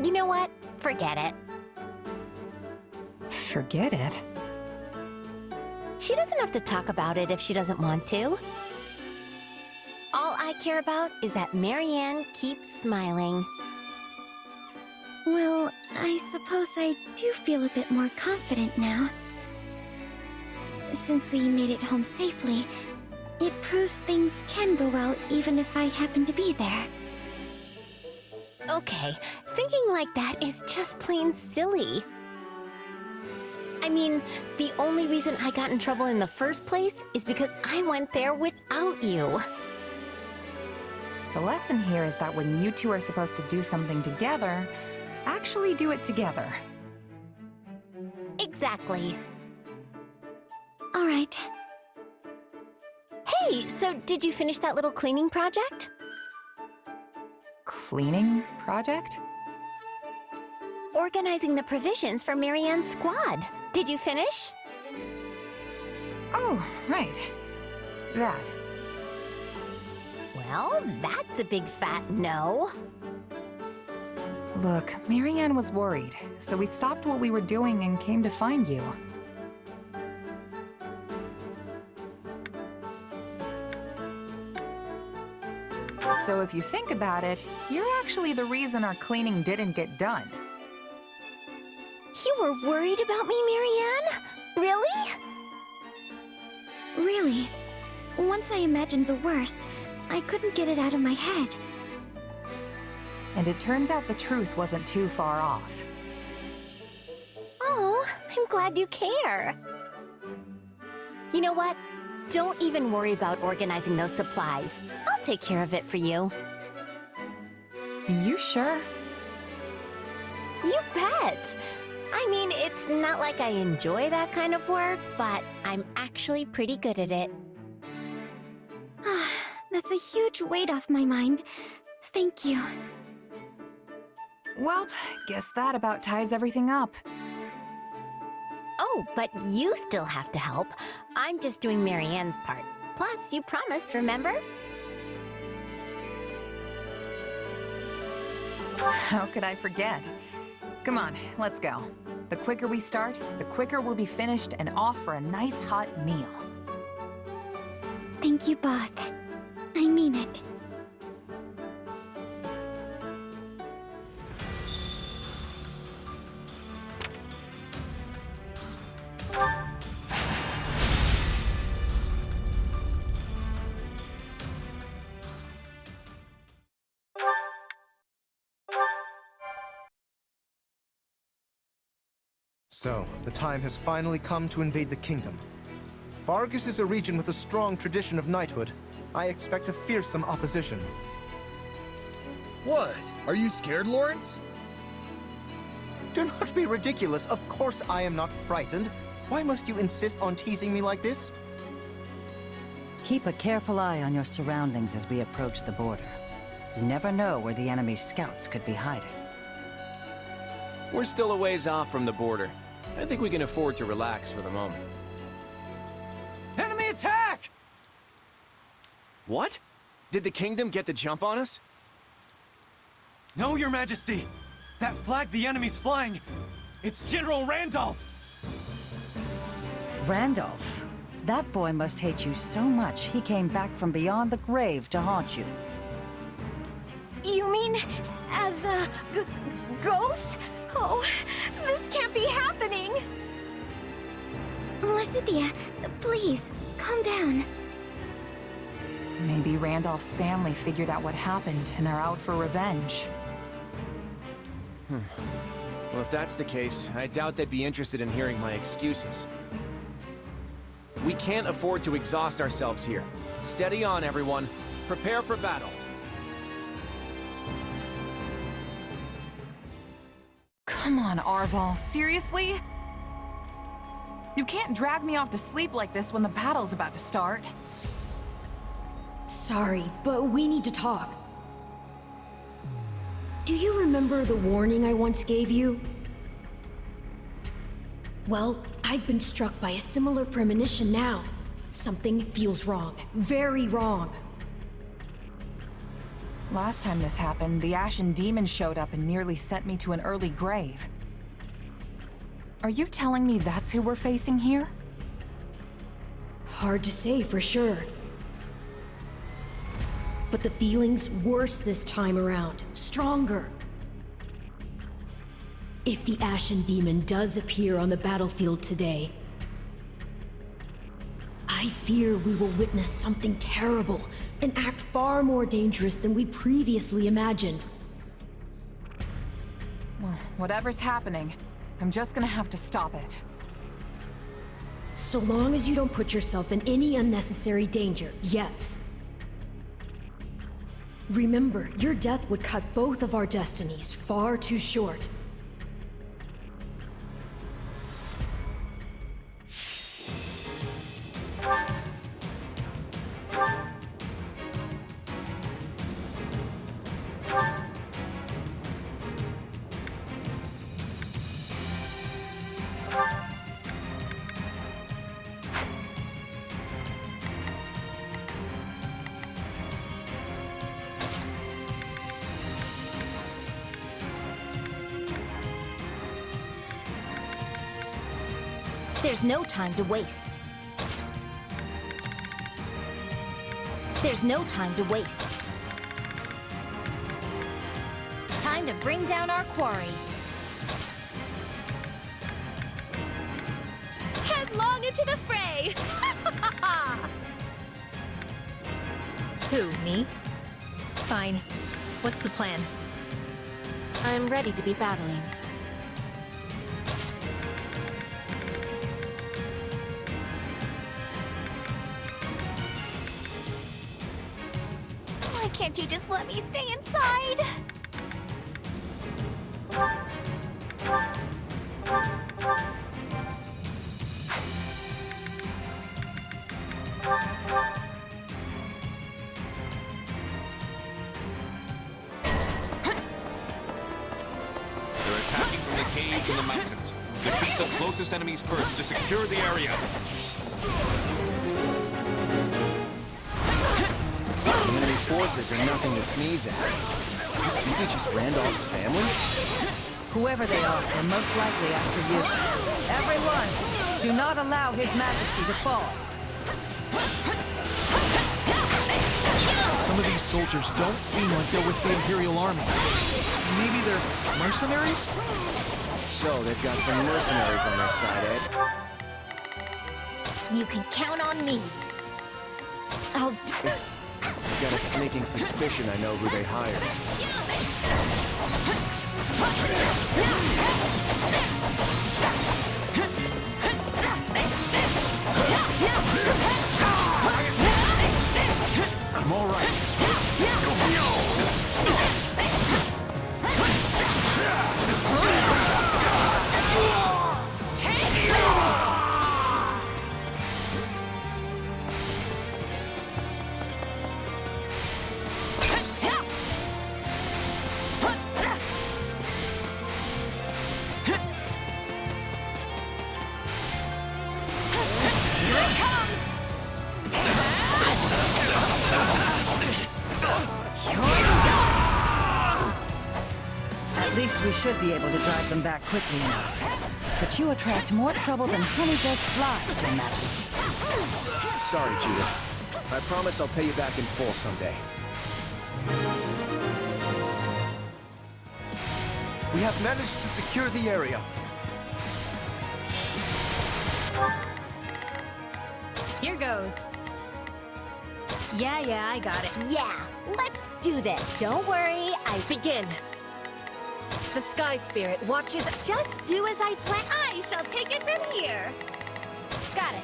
You know what? Forget it.
Forget it?
She doesn't have to talk about it if she doesn't want to. All I care about is that Marianne keeps smiling.
Well, I suppose I do feel a bit more confident now. Since we made it home safely, it proves things can go well even if I happen to be there.
Okay, thinking like that is just plain silly. I mean, the only reason I got in trouble in the first place is because I went there without you.
The lesson here is that when you two are supposed to do something together, actually do it together.
Exactly.
All right.
Hey, so did you finish that little cleaning project?
Cleaning project?
Organizing the provisions for Marianne's squad. Did you finish?
Oh, right. That.
Well, that's a big fat no.
Look, Marianne was worried, so we stopped what we were doing and came to find you. So if you think about it, you're actually the reason our cleaning didn't get done.
You were worried about me, Marianne? Really?
Really. Once I imagined the worst, I couldn't get it out of my head.
And it turns out the truth wasn't too far off.
Oh, I'm glad you care. You know what? Don't even worry about organizing those supplies. I'll take care of it for you.
You sure?
You bet! I mean, it's not like I enjoy that kind of work, but I'm actually pretty good at it.
That's a huge weight off my mind. Thank you.
Well, guess that about ties everything up.
Oh, but you still have to help. I'm just doing Marianne's part. Plus, you promised, remember?
How could I forget? Come on, let's go. The quicker we start, the quicker we'll be finished and off for a nice hot meal.
Thank you both. I mean it.
So, the time has finally come to invade the kingdom. Vargas is a region with a strong tradition of knighthood. I expect a fearsome opposition.
What? Are you scared, Lorenz?
Do not be ridiculous. Of course I am not frightened. Why must you insist on teasing me like this?
Keep a careful eye on your surroundings as we approach the border. You never know where the enemy's scouts could be hiding.
We're still a ways off from the border. I think we can afford to relax for the moment.
Enemy attack!
What? Did the kingdom get the jump on us?
No, Your Majesty! That flag the enemy's flying, it's General Randolph's!
Randolph? That boy must hate you so much he came back from beyond the grave to haunt you.
You mean as a ghost? Oh, this can't be happening!
Lysithea, please, calm down.
Maybe Maybe Randolph's family figured out what happened and are out for revenge.
Well, if that's the case, I doubt they'd be interested in hearing my excuses. We can't afford to exhaust ourselves here. Steady on, everyone. Prepare for battle.
Come on, Arval, seriously? You can't drag me off to sleep like this when the battle's about to start.
Sorry, but we need to talk. Do you remember the warning I once gave you? Well, I've been struck by a similar premonition now. Something feels wrong. Very wrong.
Last time this happened, the Ashen Demon showed up and nearly sent me to an early grave. Are you telling me that's who we're facing here?
Hard to say for sure. But the feeling's worse this time around. Stronger. If the Ashen Demon does appear on the battlefield today, I fear we will witness something terrible, an act far more dangerous than we previously imagined.
Well, whatever's happening, I'm just gonna have to stop it.
So long as you don't put yourself in any unnecessary danger, yes. Remember, your death would cut both of our destinies far too short.
There's no time to waste. There's no time to waste.
Time to bring down our quarry.
Headlong into the fray!
Who, me? Fine. What's the plan?
I'm ready to be battling.
Why can't you just let me stay inside?
They're attacking from the caves and the mountains. Defeat the closest enemies first to secure the area.
The enemy forces are nothing to sneeze at. Is this really just Randolph's family?
Whoever they are, they're most likely after you. Everyone, do not allow His Majesty to fall.
Some of these soldiers don't seem like they're with the Imperial Army. Maybe they're mercenaries?
So, they've got some mercenaries on their side, eh?
You can count on me. I'll do
I've got a sneaking suspicion I know who they hired.
I'm all right.
At least we should be able to drive them back quickly enough. But you attract more trouble than honey does flies, Your Majesty.
Sorry, Judith. I promise I'll pay you back in full someday.
We have managed to secure the area.
Here goes. Yeah, I got it.
Yeah, let's do this. Don't worry, I
Begin. The Sky Spirit watches.
just do as I plan.
I shall take it from here.
Got it.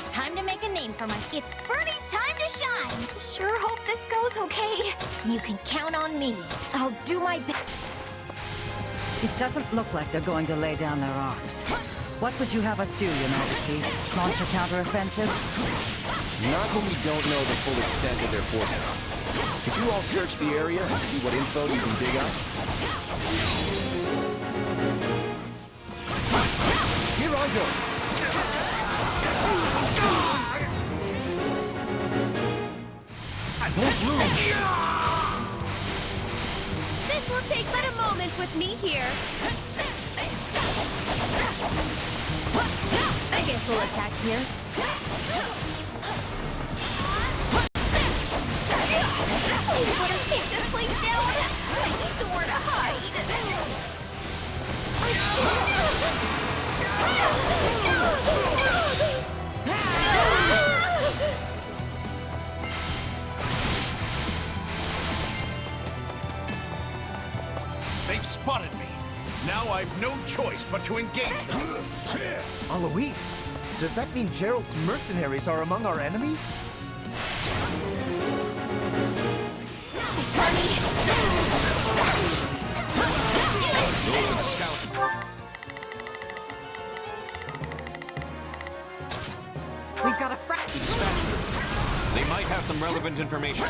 Time to make a name for myself. It's Birdie's time to shine. Sure hope this goes okay. You can count on me.
I'll do my best.
It doesn't look like they're going to lay down their arms. What would you have us do, Your Majesty? Launch a counteroffensive?
Not when we don't know the full extent of their forces. Could you all search the area and see what info you can dig up?
Here I go.
I won't lose.
This will take but a moment with me here.
I guess we'll attack here.
Please let us take this place down. I need somewhere to hide.
They've spotted me. Now I've no choice but to engage them.
Alois, does that mean Gerald's mercenaries are among our enemies?
Those are the scouts.
We've got a
Dispatch them. They might have some relevant information.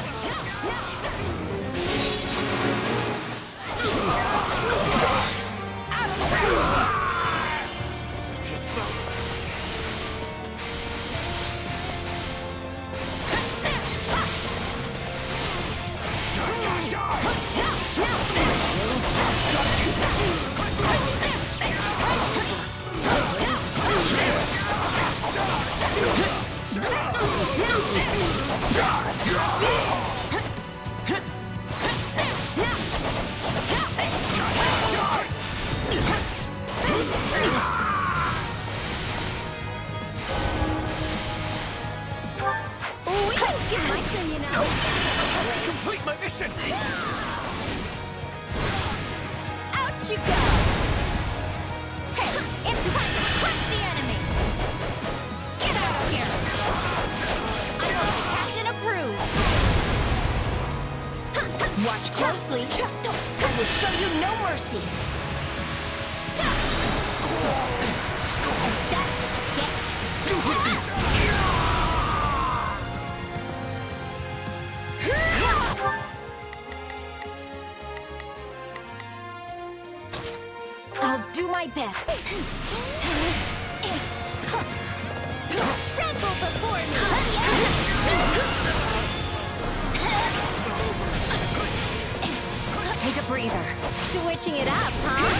Complete my mission!
Out you go! Hey, it's time to crush the enemy! Get out of here! I know the captain approves! Watch closely! I will show you no mercy! That's what you get! I'll do my best. Tremble before me!
Take a breather.
Switching it up, huh?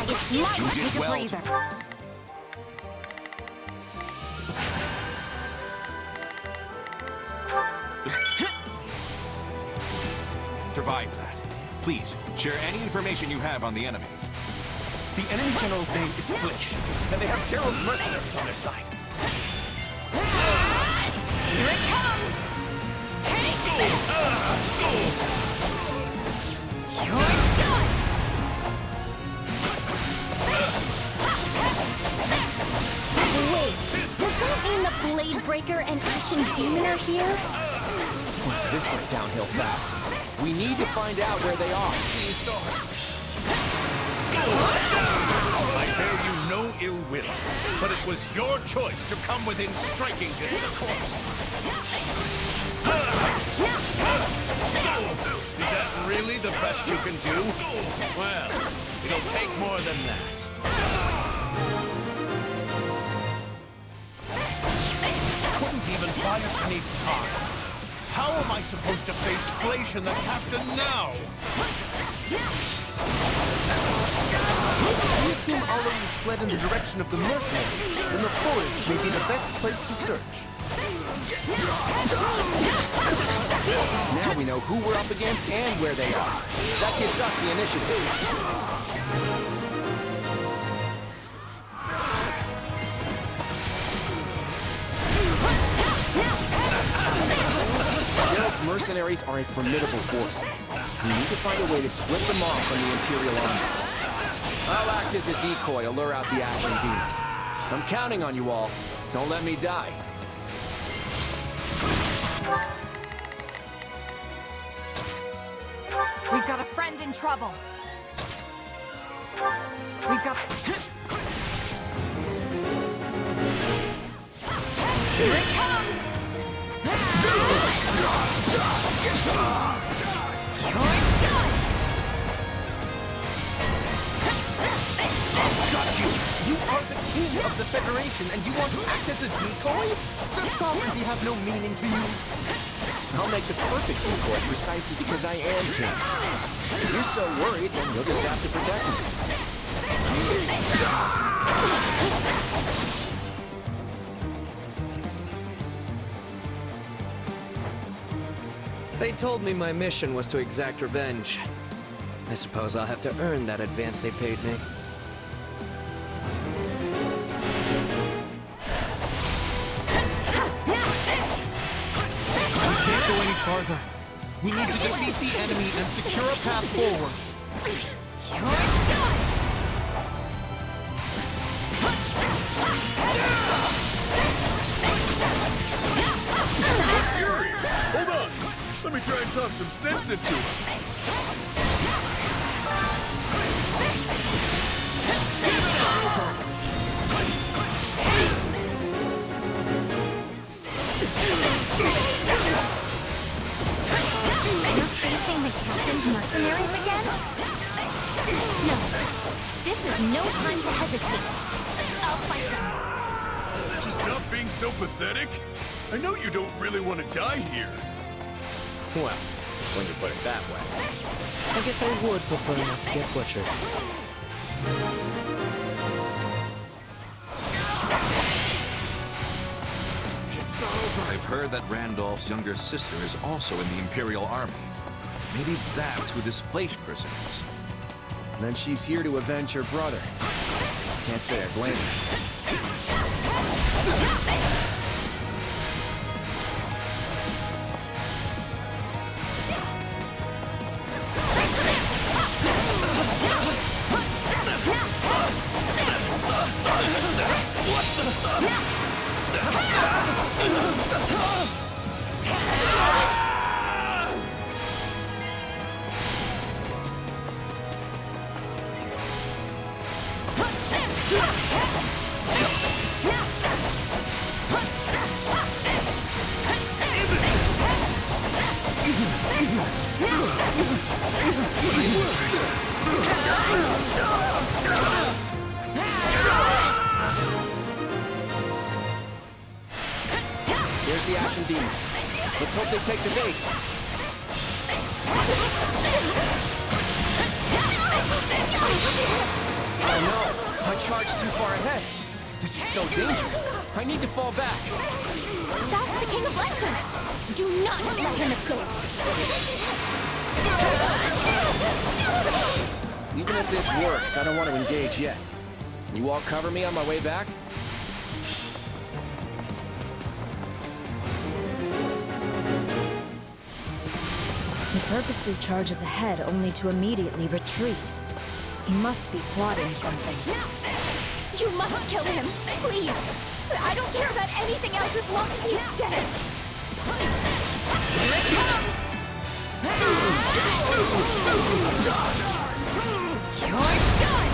It's my take a breather.
Survive that. Please, share any information you have on the enemy.
The enemy general's name is Flish, and they have Gerald's mercenaries on their side.
Here it comes! Take it! You're done! Wait, does that mean the Blade Breaker and Ashen Demon are here?
This went downhill fast. We need to find out where they are.
I bear you no ill will, but it was your choice to come within striking distance. Is that really the best you can do? Well, it'll take more than that. Couldn't even buy us any time. How am I supposed to face Flash and the captain now?
You
assume Alois fled in the direction of the mercenaries, then the forest may be the best place to search.
Now we know who we're up against and where they are. That gives us the initiative. Gerald's mercenaries are a formidable force. We need to find a way to split them off from the Imperial army. I'll act as a decoy to lure out the Ashen Demon. I'm counting on you all. Don't let me die.
We've got a friend in trouble. We've got... Here it comes! You're done!
Got you! You are the king of the Federation, and you want to act as a decoy? Does sovereignty have no meaning to you?
I'll make the perfect decoy precisely because I am king. If you're so worried, then you'll just have to protect me.
They told me my mission was to exact revenge. I suppose I'll have to earn that advance they paid me.
Can't go any farther. We need to defeat the enemy and secure a path forward.
You're done!
What's Yuri? Hold on. Let me try and talk some sense into him.
You're facing the captain's mercenaries again? No. This is no time to hesitate. I'll fight them.
Would you stop being so pathetic? I know you don't really want to die here.
Well, when you put it that way. I guess I would prefer not to get butchered.
It's not over. I've heard that Randolph's younger sister is also in the Imperial Army. Maybe that's who this Fleisch person is.
Then she's here to avenge her brother. Can't say I blame her. There's the Ashen Demon. Let's hope they take the bait. Oh no! I charged too far ahead. This is so dangerous. I need to fall back.
That's the King of Leicester! Do not let him escape!
Even if this works, I don't want to engage yet. You all cover me on my way back?
He purposely charges ahead only to immediately retreat. He must be plotting something.
You must kill him, please! I don't care about anything else as long as he's dead!
Here it comes! You're done!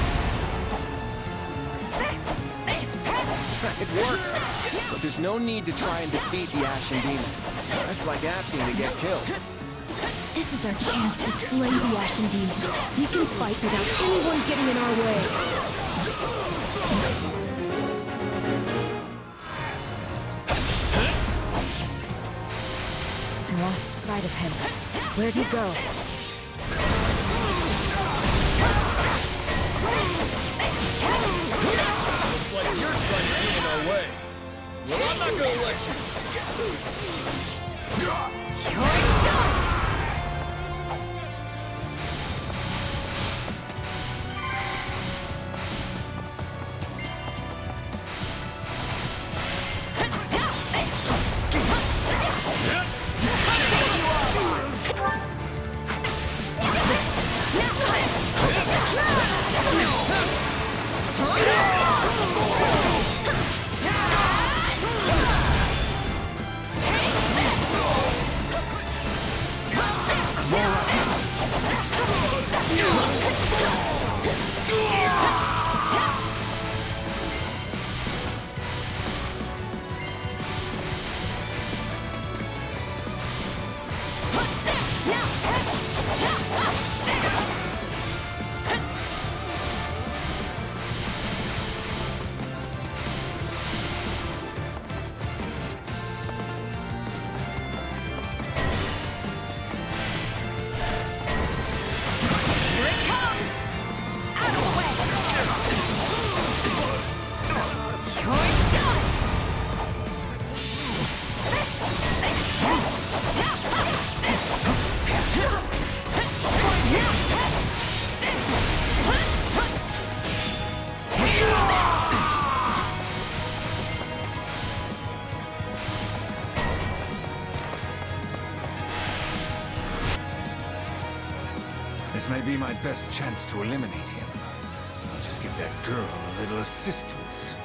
It worked! But there's no need to try and defeat the Ashen Demon. That's like asking to get killed.
This is our chance to slay the Ashen Demon. We can fight without anyone getting in our way.
I lost sight of him. Where'd he go?
You're done!
This may be my best chance to eliminate him. I'll just give that girl a little assistance.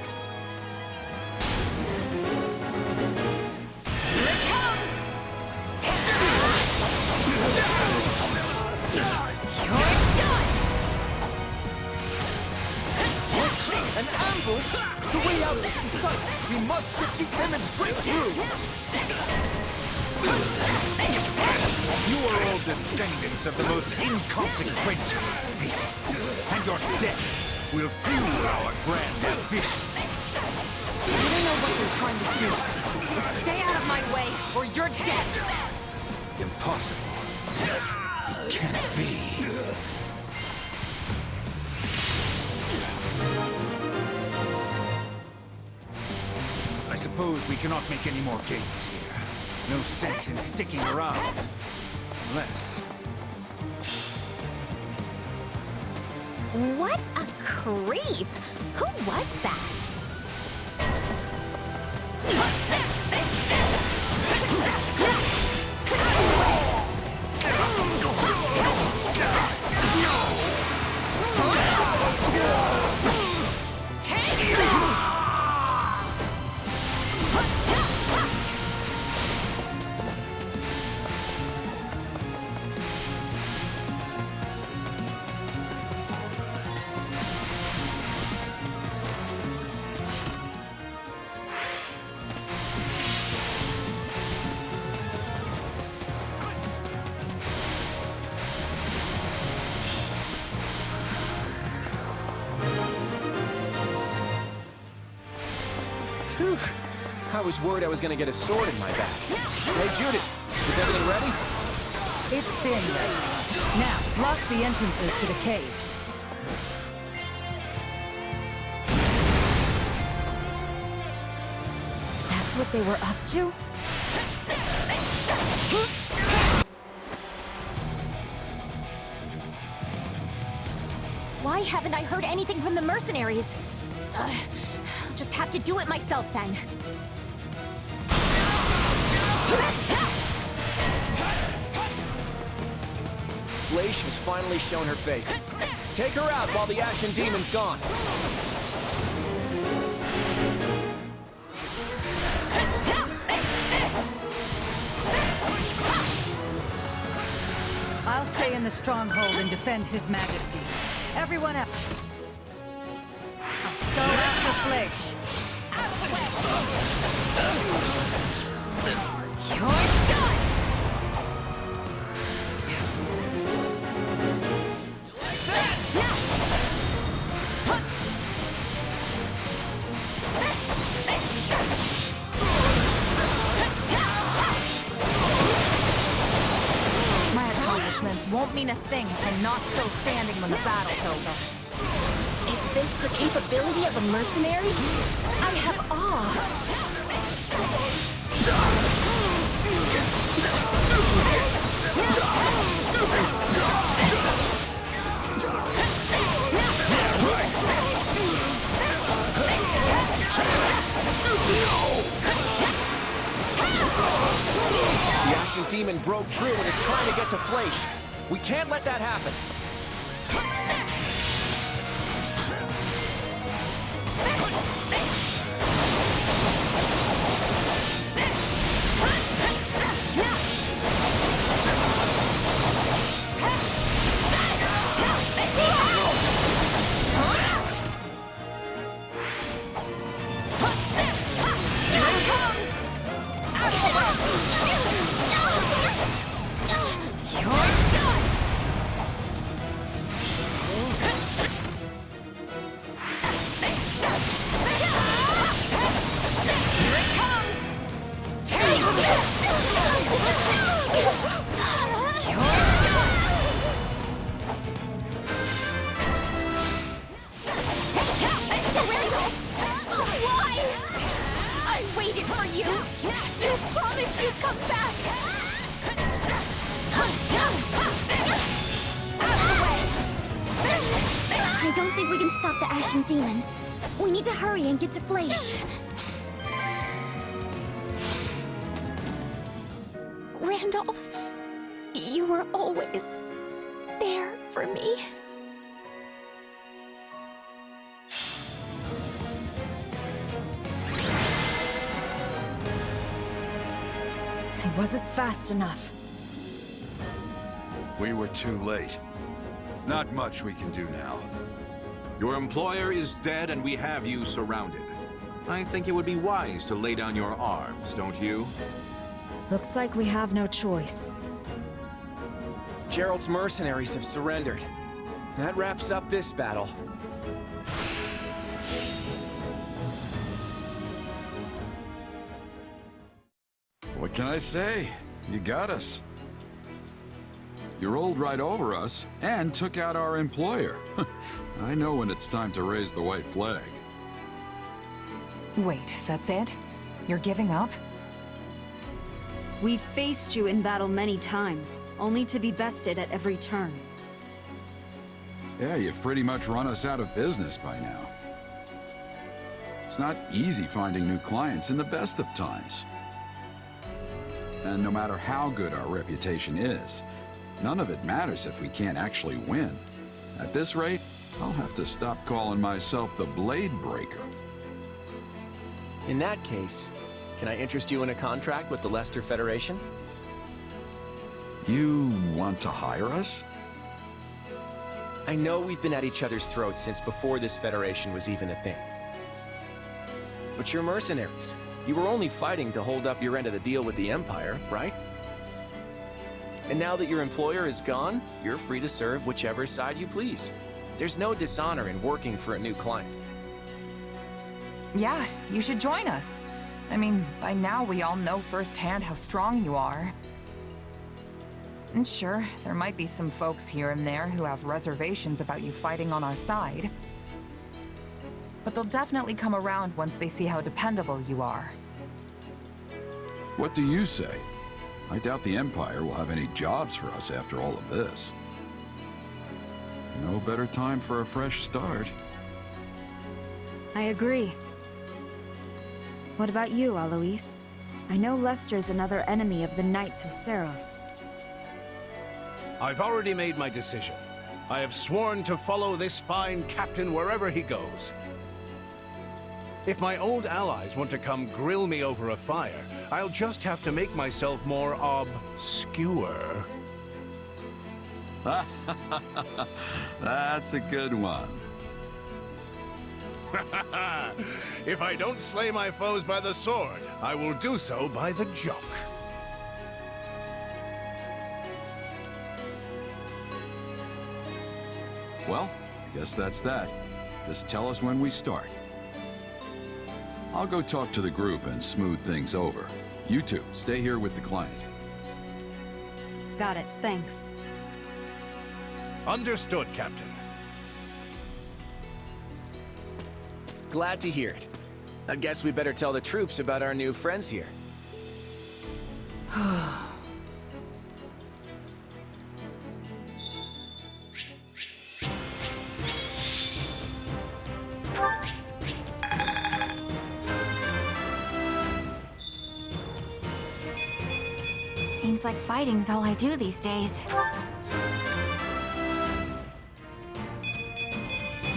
An ambush? The way out is in sight. We must defeat him and break through.
You are all descendants of the most inconsequential of beasts, and your death will fuel our grand ambition.
You don't know what you're trying to do. Stay out of my way, or you're dead!
Impossible. It can't be. I suppose we cannot make any more games here. No sense in sticking around. Unless...
What a creep! Who was that?
I was worried I was gonna get a sword in my back. Hey, Judith, is everything ready?
It's been ready. Now, block the entrances to the caves.
That's what they were up to? Why haven't I heard anything from the mercenaries? I'll just have to do it myself then.
Fleisch has finally shown her face. Take her out while the Ashen Demon's gone.
I'll stay in the stronghold and defend His Majesty. Everyone else. Let's go after Fleisch.
You're done!
My accomplishments won't mean a thing if I'm not still standing when the battle's over.
Is this the capability of a mercenary? I have awe.
The Ashen Demon broke through and is trying to get to Fleisch. We can't let that happen.
I don't think we can stop the Ashen Demon. We need to hurry and get to Fleisch.
Randolph, you were always there for me.
I wasn't fast enough.
We were too late. Not much we can do now.
Your employer is dead and we have you surrounded. I think it would be wise to lay down your arms, don't you?
Looks like we have no choice.
Gerald's mercenaries have surrendered. That wraps up this battle.
What can I say? You got us. You rolled right over us and took out our employer. I know when it's time to raise the white flag.
Wait, that's it? You're giving up?
We've faced you in battle many times, only to be bested at every turn.
Yeah, you've pretty much run us out of business by now. It's not easy finding new clients in the best of times. And no matter how good our reputation is, none of it matters if we can't actually win. At this rate, I'll have to stop calling myself the Blade Breaker.
In that case, can I interest you in a contract with the Leicester Federation?
You want to hire us?
I know we've been at each other's throats since before this Federation was even a thing. But you're mercenaries. You were only fighting to hold up your end of the deal with the Empire, right? And now that your employer is gone, you're free to serve whichever side you please. There's no dishonor in working for a new client.
Yeah, you should join us. I mean, by now we all know firsthand how strong you are. And sure, there might be some folks here and there who have reservations about you fighting on our side. But they'll definitely come around once they see how dependable you are.
What do you say? I doubt the Empire will have any jobs for us after all of this. No better time for a fresh start.
I agree. What about you, Alois? I know Leicester's another enemy of the Knights of Seros.
I've already made my decision. I have sworn to follow this fine captain wherever he goes. If my old allies want to come grill me over a fire, I'll just have to make myself more obscure.
That's a good one.
If I don't slay my foes by the sword, I will do so by the joke.
Well, I guess that's that. Just tell us when we start. I'll go talk to the group and smooth things over. You two, stay here with the client.
Got it, thanks.
Understood, Captain.
Glad to hear it. I guess we better tell the troops about our new friends here.
Seems like fighting's all I do these days.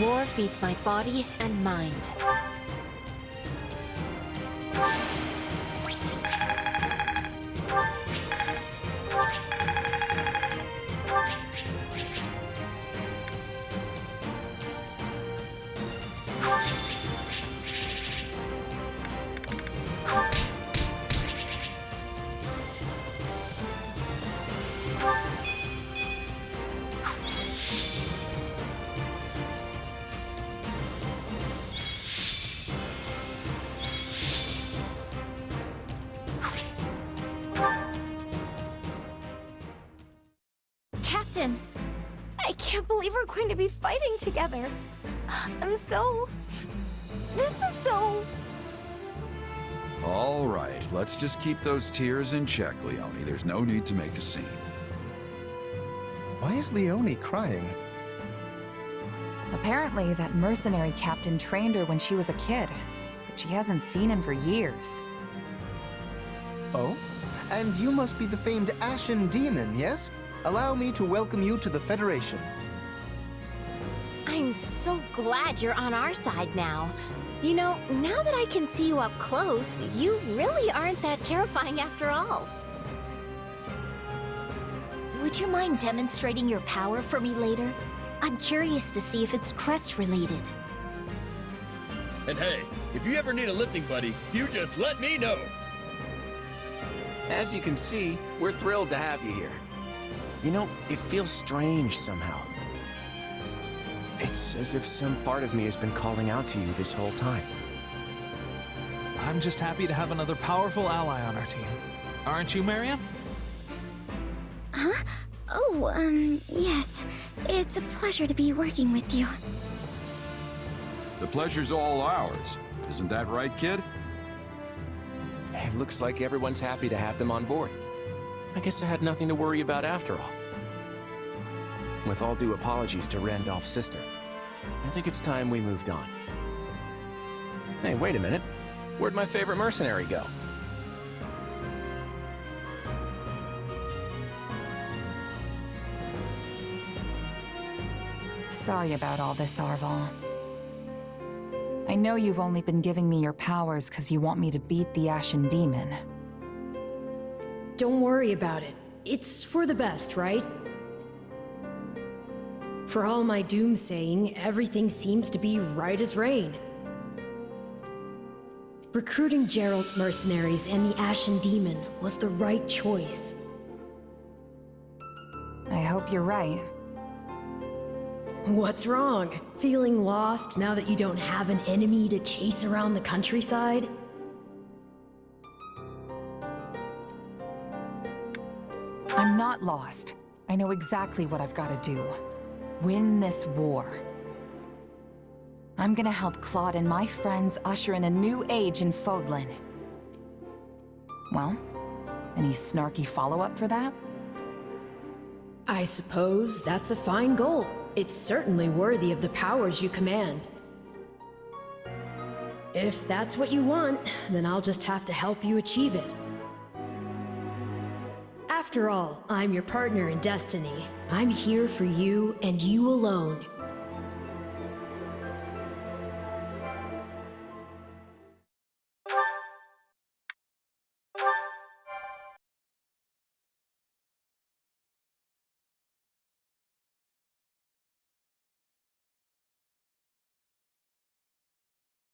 War feeds my body and mind.
Captain! I can't believe we're going to be fighting together. This is so...
All right, let's just keep those tears in check, Leone. There's no need to make a scene.
Why is Leone crying?
Apparently, that mercenary captain trained her when she was a kid, but she hasn't seen him for years.
Oh? And you must be the famed Ashen Demon, yes? Allow me to welcome you to the Federation.
I'm so glad you're on our side now. You know, now that I can see you up close, you really aren't that terrifying after all. Would you mind demonstrating your power for me later? I'm curious to see if it's crest-related.
And hey, if you ever need a lifting buddy, you just let me know!
As you can see, we're thrilled to have you here. You know, it feels strange somehow. It's as if some part of me has been calling out to you this whole time.
I'm just happy to have another powerful ally on our team. Aren't you, Mariam?
Huh? Oh, yes. It's a pleasure to be working with you.
The pleasure's all ours. Isn't that right, kid?
It looks like everyone's happy to have them on board. I guess I had nothing to worry about after all. With all due apologies to Randolph's sister, I think it's time we moved on. Hey, wait a minute. Where'd my favorite mercenary go?
Sorry about all this, Arval. I know you've only been giving me your powers because you want me to beat the Ashen Demon.
Don't worry about it. It's for the best, right? For all my doomsaying, everything seems to be right as rain. Recruiting Gerald's mercenaries and the Ashen Demon was the right choice.
I hope you're right.
What's wrong? Feeling lost now that you don't have an enemy to chase around the countryside?
I'm not lost. I know exactly what I've got to do. Win this war. I'm gonna help Claude and my friends usher in a new age in Fodlan. Well, any snarky follow-up for that?
I suppose that's a fine goal. It's certainly worthy of the powers you command. If that's what you want, then I'll just have to help you achieve it. After all, I'm your partner in destiny. I'm here for you and you alone.